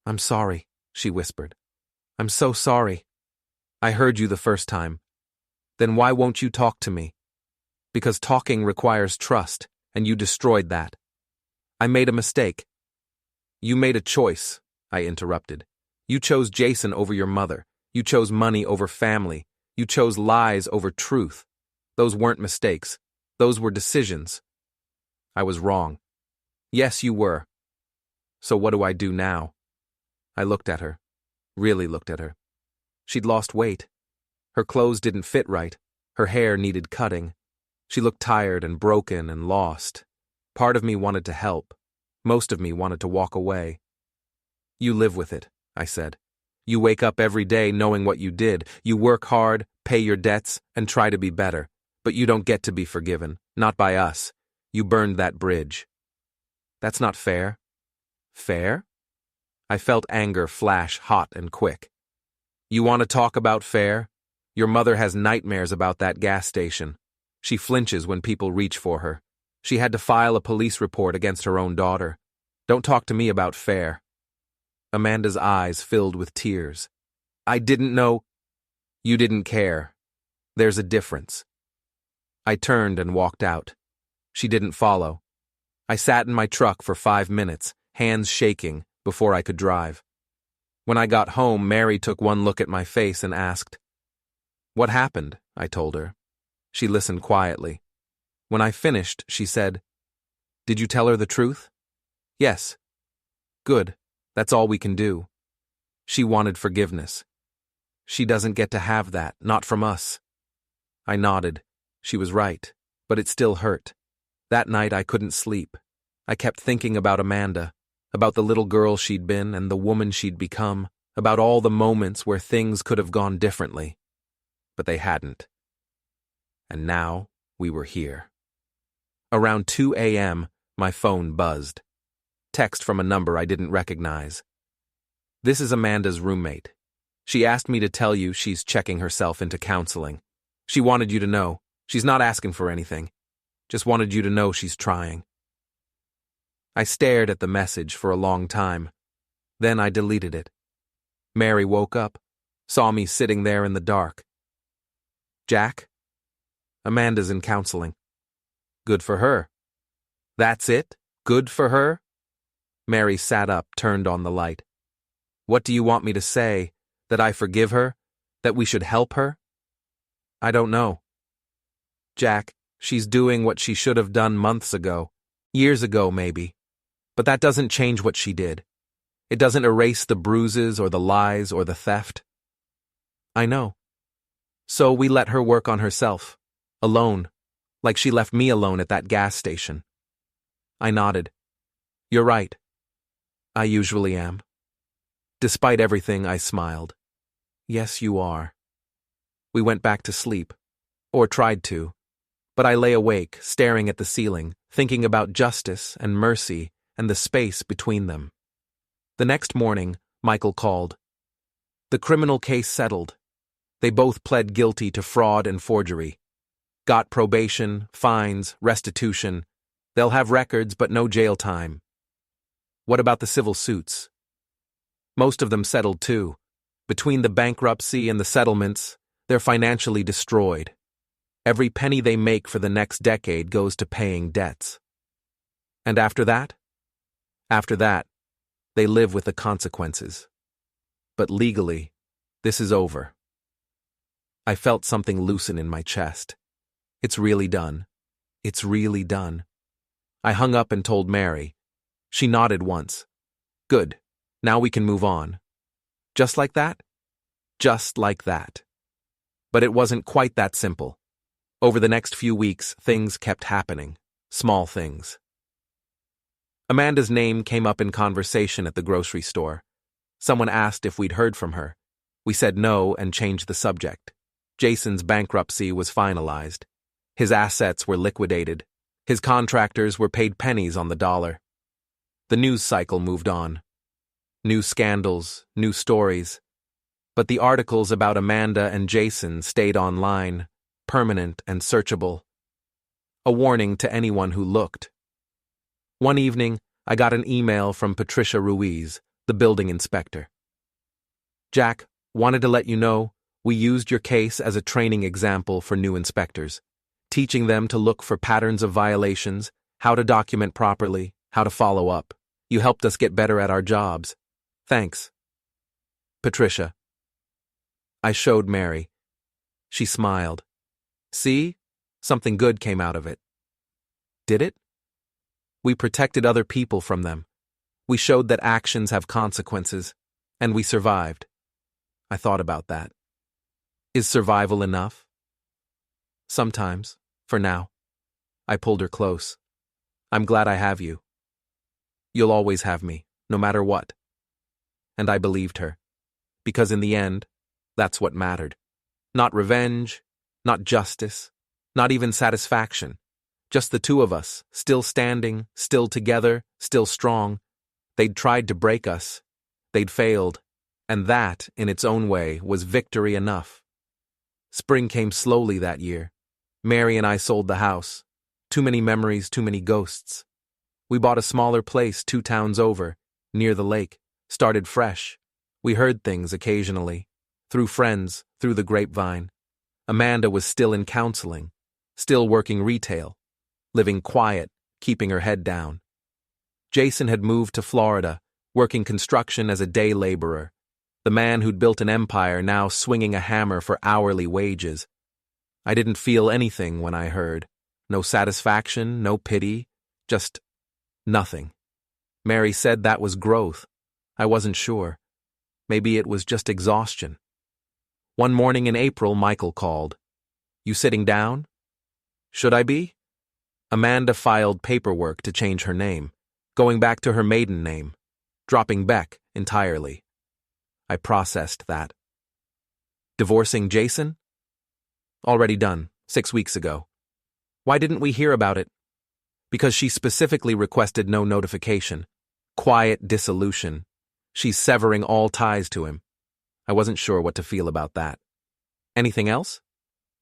I'm sorry, she whispered. I'm so sorry. I heard you the first time. Then why won't you talk to me? Because talking requires trust, and you destroyed that. I made a mistake. You made a choice, I interrupted. You chose Jason over your mother. You chose money over family. You chose lies over truth. Those weren't mistakes. Those were decisions. I was wrong. Yes, you were. So what do I do now? I looked at her. Really looked at her. She'd lost weight. Her clothes didn't fit right. Her hair needed cutting. She looked tired and broken and lost. Part of me wanted to help. Most of me wanted to walk away. You live with it, I said. You wake up every day knowing what you did. You work hard, pay your debts, and try to be better. But you don't get to be forgiven. Not by us. You burned that bridge. That's not fair. Fair? I felt anger flash hot and quick. You want to talk about fair? Your mother has nightmares about that gas station. She flinches when people reach for her. She had to file a police report against her own daughter. Don't talk to me about fair. Amanda's eyes filled with tears. I didn't know. You didn't care. There's a difference. I turned and walked out. She didn't follow. I sat in my truck for 5 minutes, hands shaking, before I could drive. When I got home, Mary took one look at my face and asked, "What happened?" I told her. She listened quietly. When I finished, she said, "Did you tell her the truth?" "Yes." "Good. That's all we can do." She wanted forgiveness. She doesn't get to have that, not from us. I nodded. She was right, but it still hurt. That night I couldn't sleep. I kept thinking about Amanda, about the little girl she'd been and the woman she'd become, about all the moments where things could have gone differently. But they hadn't. And now we were here. Around 2 a.m., my phone buzzed. Text from a number I didn't recognize. "This is Amanda's roommate. She asked me to tell you she's checking herself into counseling. She wanted you to know. She's not asking for anything. Just wanted you to know she's trying." I stared at the message for a long time. Then I deleted it. Mary woke up, saw me sitting there in the dark. "Jack? Amanda's in counseling." "Good for her." "That's it? Good for her?" Mary sat up, turned on the light. "What do you want me to say? That I forgive her? That we should help her?" "I don't know." "Jack, she's doing what she should have done months ago. Years ago, maybe. But that doesn't change what she did. It doesn't erase the bruises or the lies or the theft." "I know." "So we let her work on herself. Alone. Like she left me alone at that gas station." I nodded. "You're right. I usually am." Despite everything, I smiled. "Yes, you are." We went back to sleep. Or tried to. But I lay awake, staring at the ceiling, thinking about justice and mercy and the space between them. The next morning, Michael called. The criminal case settled. They both pled guilty to fraud and forgery. Got probation, fines, restitution. They'll have records but no jail time. What about the civil suits? Most of them settled too. Between the bankruptcy and the settlements, they're financially destroyed. Every penny they make for the next decade goes to paying debts. And after that? After that, they live with the consequences. But legally, this is over. I felt something loosen in my chest. It's really done. It's really done. I hung up and told Mary. She nodded once. Good. Now we can move on. Just like that? Just like that. But it wasn't quite that simple. Over the next few weeks, things kept happening. Small things. Amanda's name came up in conversation at the grocery store. Someone asked if we'd heard from her. We said no and changed the subject. Jason's bankruptcy was finalized. His assets were liquidated. His contractors were paid pennies on the dollar. The news cycle moved on. New scandals, new stories. But the articles about Amanda and Jason stayed online, permanent and searchable. A warning to anyone who looked. One evening, I got an email from Patricia Ruiz, the building inspector. Jack, wanted to let you know, we used your case as a training example for new inspectors, teaching them to look for patterns of violations, how to document properly, how to follow up. You helped us get better at our jobs. Thanks. Patricia. I showed Mary. She smiled. See? Something good came out of it. Did it? We protected other people from them. We showed that actions have consequences, and we survived. I thought about that. Is survival enough? Sometimes, for now. I pulled her close. I'm glad I have you. You'll always have me, no matter what. And I believed her. Because in the end, that's what mattered. Not revenge, not justice, not even satisfaction. Just the two of us, still standing, still together, still strong. They'd tried to break us. They'd failed. And that, in its own way, was victory enough. Spring came slowly that year. Mary and I sold the house. Too many memories, too many ghosts. We bought a smaller place 2 towns over, near the lake, started fresh. We heard things occasionally, through friends, through the grapevine. Amanda was still in counseling, still working retail, living quiet, keeping her head down. Jason had moved to Florida, working construction as a day laborer. The man who'd built an empire now swinging a hammer for hourly wages. I didn't feel anything when I heard. No satisfaction, no pity, just nothing. Mary said that was growth. I wasn't sure. Maybe it was just exhaustion. One morning in April, Michael called. You sitting down? Should I be? Amanda filed paperwork to change her name, going back to her maiden name, dropping Beck entirely. I processed that. Divorcing Jason? Already done, 6 weeks ago. Why didn't we hear about it? Because she specifically requested no notification. Quiet dissolution. She's severing all ties to him. I wasn't sure what to feel about that. Anything else?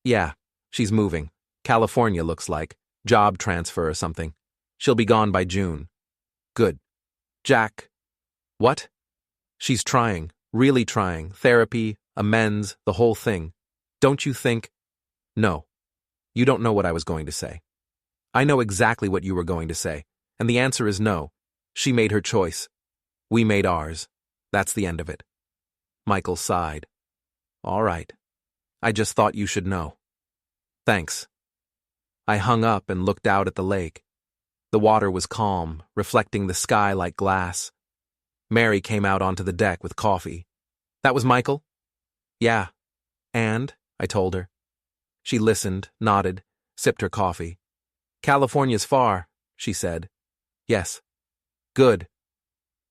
Yeah, she's moving. California looks like. Job transfer or something. She'll be gone by June. Good. Jack. What? She's trying, really trying. Therapy, amends, the whole thing. Don't you think? No. You don't know what I was going to say. I know exactly what you were going to say, and the answer is no. She made her choice. We made ours. That's the end of it. Michael sighed. All right. I just thought you should know. Thanks. I hung up and looked out at the lake. The water was calm, reflecting the sky like glass. Mary came out onto the deck with coffee. That was Michael? Yeah. And? I told her. She listened, nodded, sipped her coffee. California's far, she said. Yes. Good.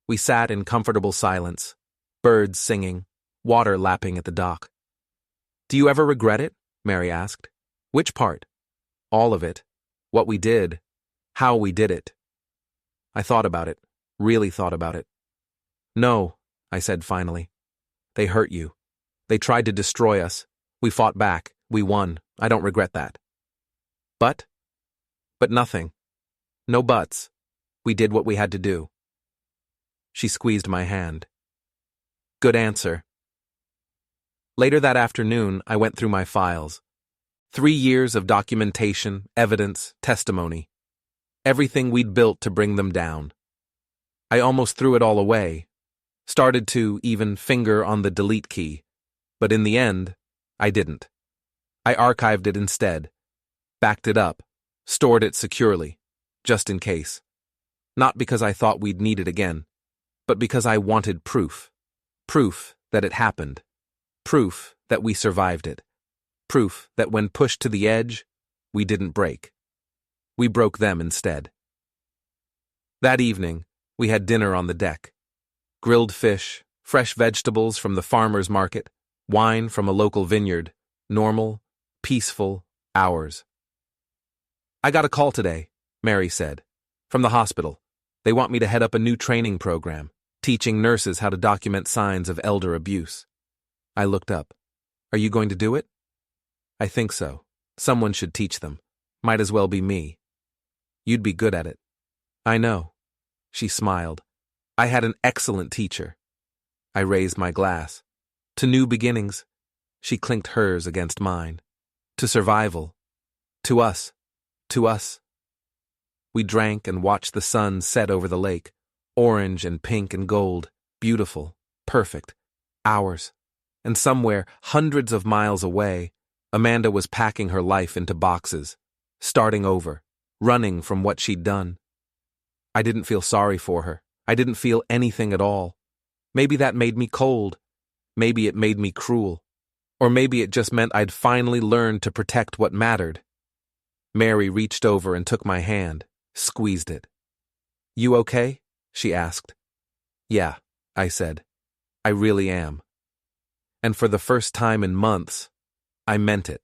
We sat in comfortable silence, birds singing, water lapping at the dock. Do you ever regret it? Mary asked. Which part? All of it. What we did. How we did it. I thought about it, really thought about it. No, I said finally. They hurt you. They tried to destroy us. We fought back. We won. I don't regret that. But? But nothing. No buts. We did what we had to do. She squeezed my hand. Good answer. Later that afternoon, I went through my files. 3 years of documentation, evidence, testimony. Everything we'd built to bring them down. I almost threw it all away. Started to even finger on the delete key. But in the end, I didn't. I archived it instead. Backed it up. Stored it securely. Just in case. Not because I thought we'd need it again. But because I wanted proof. Proof that it happened. Proof that we survived it. Proof that when pushed to the edge, we didn't break. We broke them instead. That evening, we had dinner on the deck. Grilled fish, fresh vegetables from the farmer's market, wine from a local vineyard, normal, peaceful hours. I got a call today, Mary said, from the hospital. They want me to head up a new training program, teaching nurses how to document signs of elder abuse. I looked up. Are you going to do it? I think so. Someone should teach them. Might as well be me. You'd be good at it. I know. She smiled. I had an excellent teacher. I raised my glass. To new beginnings. She clinked hers against mine. To survival. To us. To us. We drank and watched the sun set over the lake. Orange and pink and gold. Beautiful. Perfect. Ours. And somewhere, hundreds of miles away, Amanda was packing her life into boxes. Starting over. Running from what she'd done. I didn't feel sorry for her. I didn't feel anything at all. Maybe that made me cold. Maybe it made me cruel. Or maybe it just meant I'd finally learned to protect what mattered. Mary reached over and took my hand, squeezed it. "You okay?" she asked. "Yeah," I said. "I really am." And for the first time in months, I meant it.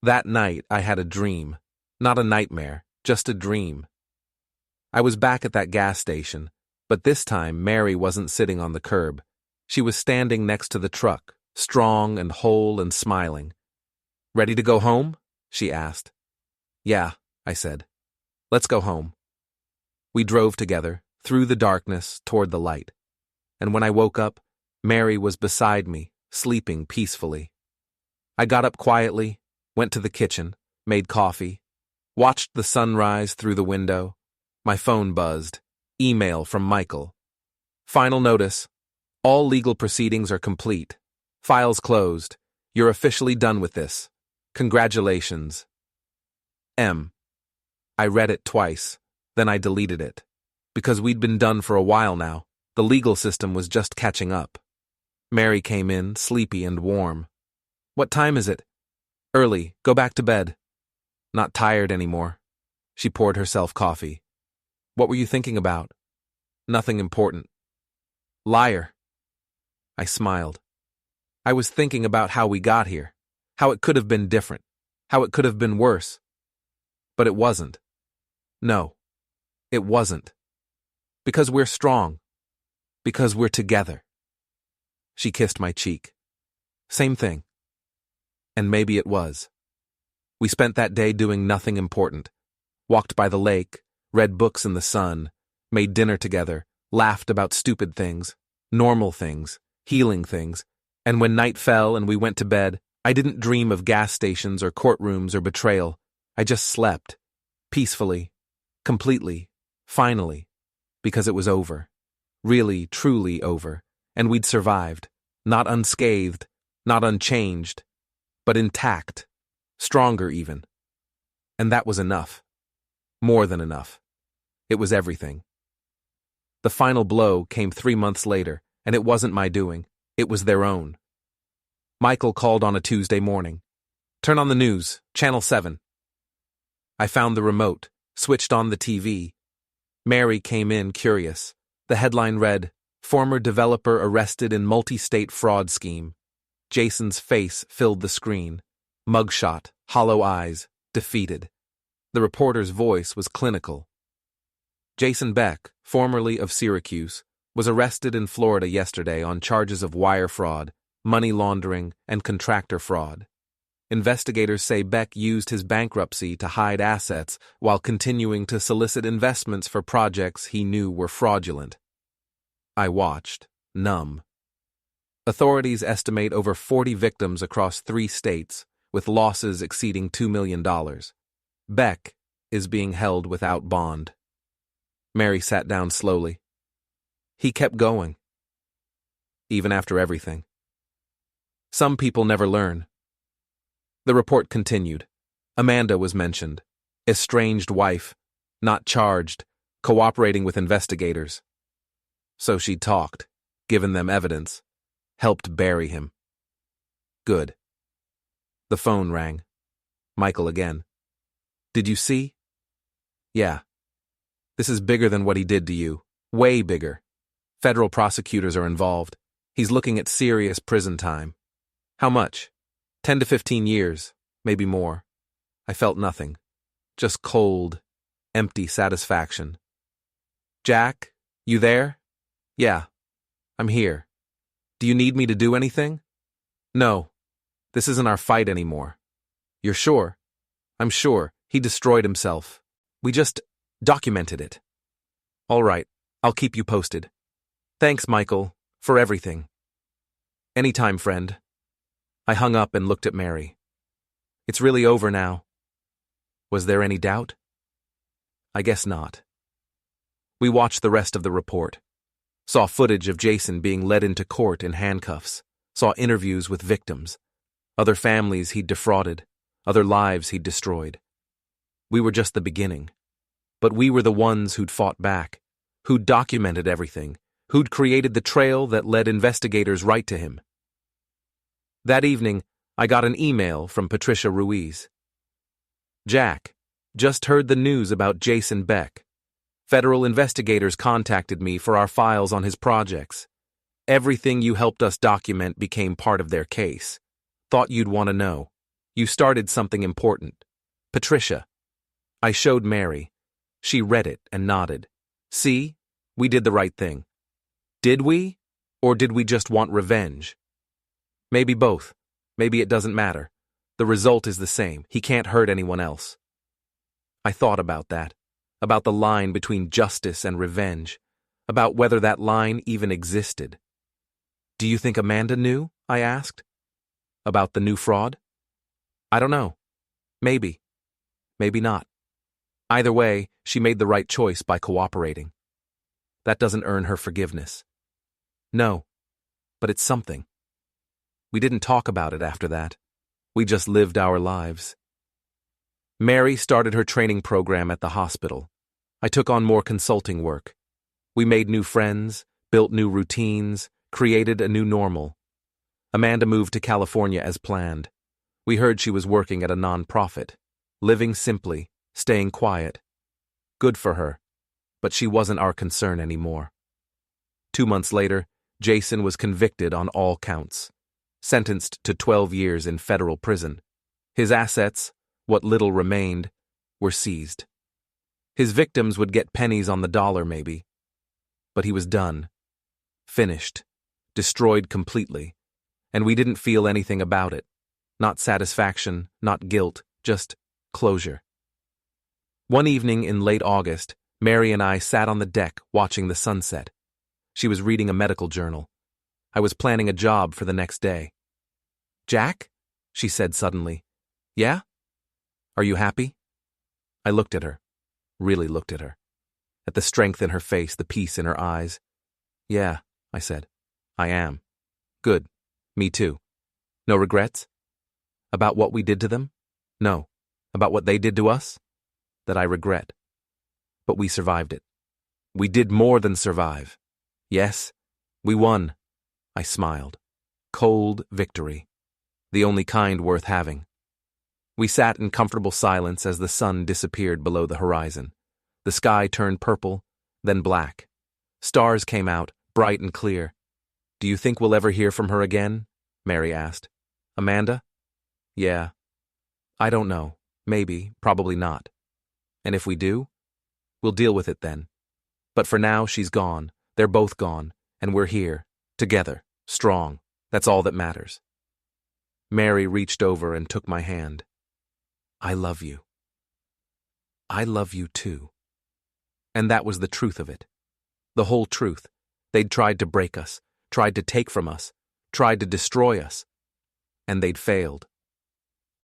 That night, I had a dream. Not a nightmare, just a dream. I was back at that gas station, but this time Mary wasn't sitting on the curb. She was standing next to the truck, strong and whole and smiling. "Ready to go home?" she asked. "Yeah," I said. "Let's go home." We drove together, through the darkness, toward the light. And when I woke up, Mary was beside me, sleeping peacefully. I got up quietly, went to the kitchen, made coffee, watched the sunrise through the window. My phone buzzed. Email from Michael. "Final notice. All legal proceedings are complete. Files closed. You're officially done with this. Congratulations. M." I read it twice, then I deleted it. Because we'd been done for a while now, the legal system was just catching up. Mary came in, sleepy and warm. "What time is it?" "Early. Go back to bed." "Not tired anymore." She poured herself coffee. "What were you thinking about?" "Nothing important." "Liar." I smiled. I was thinking about how we got here, how it could have been different, how it could have been worse. But it wasn't. No, it wasn't. Because we're strong. Because we're together. She kissed my cheek. Same thing. And maybe it was. We spent that day doing nothing important. Walked by the lake, read books in the sun, made dinner together, laughed about stupid things, normal things, healing things, and when night fell and we went to bed, I didn't dream of gas stations or courtrooms or betrayal. I just slept. Peacefully. Completely. Finally. Because it was over. Really, truly over. And we'd survived. Not unscathed. Not unchanged. But intact. Stronger even. And that was enough. More than enough. It was everything. The final blow came 3 months later, and it wasn't my doing. It was their own. Michael called on a Tuesday morning. "Turn on the news, Channel 7. I found the remote, switched on the TV. Mary came in curious. The headline read, "Former developer arrested in multi-state fraud scheme." Jason's face filled the screen. Mugshot, hollow eyes, defeated. The reporter's voice was clinical. Jason Beck, formerly of Syracuse, was arrested in Florida yesterday on charges of wire fraud, money laundering, and contractor fraud. Investigators say Beck used his bankruptcy to hide assets while continuing to solicit investments for projects he knew were fraudulent. I watched, numb. Authorities estimate over 40 victims across 3 states, with losses exceeding $2 million. Beck is being held without bond. Mary sat down slowly. He kept going. Even after everything. Some people never learn. The report continued. Amanda was mentioned. Estranged wife, not charged, cooperating with investigators. So she talked, given them evidence, helped bury him. Good. The phone rang. Michael again. "Did you see?" "Yeah. This is bigger than what he did to you. Way bigger. Federal prosecutors are involved. He's looking at serious prison time." "How much?" 10 to 15 years, maybe more. I felt nothing. Just cold, empty satisfaction. "Jack, you there?" "Yeah, I'm here. Do you need me to do anything?" "No. This isn't our fight anymore." "You're sure?" "I'm sure. He destroyed himself. We just documented it." "All right. I'll keep you posted." "Thanks, Michael, for everything." "Anytime, friend." I hung up and looked at Mary. "It's really over now." Was there any doubt? I guess not. We watched the rest of the report. Saw footage of Jason being led into court in handcuffs. Saw interviews with victims. Other families he'd defrauded. Other lives he'd destroyed. We were just the beginning. But we were the ones who'd fought back. Who'd documented everything. Who'd created the trail that led investigators right to him. That evening, I got an email from Patricia Ruiz. Jack, just heard the news about Jason Beck. Federal investigators contacted me for our files on his projects. Everything you helped us document became part of their case. Thought you'd want to know. You started something important. Patricia. I showed Mary. She read it and nodded. See? We did the right thing. Did we? Or did we just want revenge? Maybe both. Maybe it doesn't matter. The result is the same. He can't hurt anyone else. I thought about that. About the line between justice and revenge. About whether that line even existed. Do you think Amanda knew? I asked. About the new fraud? I don't know. Maybe. Maybe not. Either way, she made the right choice by cooperating. That doesn't earn her forgiveness. No, but it's something. We didn't talk about it after that. We just lived our lives. Mary started her training program at the hospital. I took on more consulting work. We made new friends, built new routines, created a new normal. Amanda moved to California as planned. We heard she was working at a nonprofit, living simply, staying quiet. Good for her, but she wasn't our concern anymore. 2 months later, Jason was convicted on all counts, sentenced to 12 years in federal prison. His assets, what little remained, were seized. His victims would get pennies on the dollar maybe, but he was done, finished, destroyed completely, and we didn't feel anything about it. Not satisfaction, not guilt, just closure. One evening in late August, Mary and I sat on the deck watching the sunset. She was reading a medical journal. I was planning a job for the next day. Jack? She said suddenly. Yeah? Are you happy? I looked at her, really looked at her. At the strength in her face, the peace in her eyes. Yeah, I said. I am. Good. Me too. No regrets? About what we did to them? No. About what they did to us? That I regret. But we survived it. We did more than survive. Yes, we won. I smiled. Cold victory. The only kind worth having. We sat in comfortable silence as the sun disappeared below the horizon. The sky turned purple, then black. Stars came out, bright and clear. Do you think we'll ever hear from her again? Mary asked. Amanda? Yeah. I don't know. Maybe, probably not. And if we do, we'll deal with it then. But for now, she's gone. They're both gone, and we're here, together, strong. That's all that matters. Mary reached over and took my hand. I love you. I love you too. And that was the truth of it. The whole truth. They'd tried to break us, tried to take from us, tried to destroy us. And they'd failed.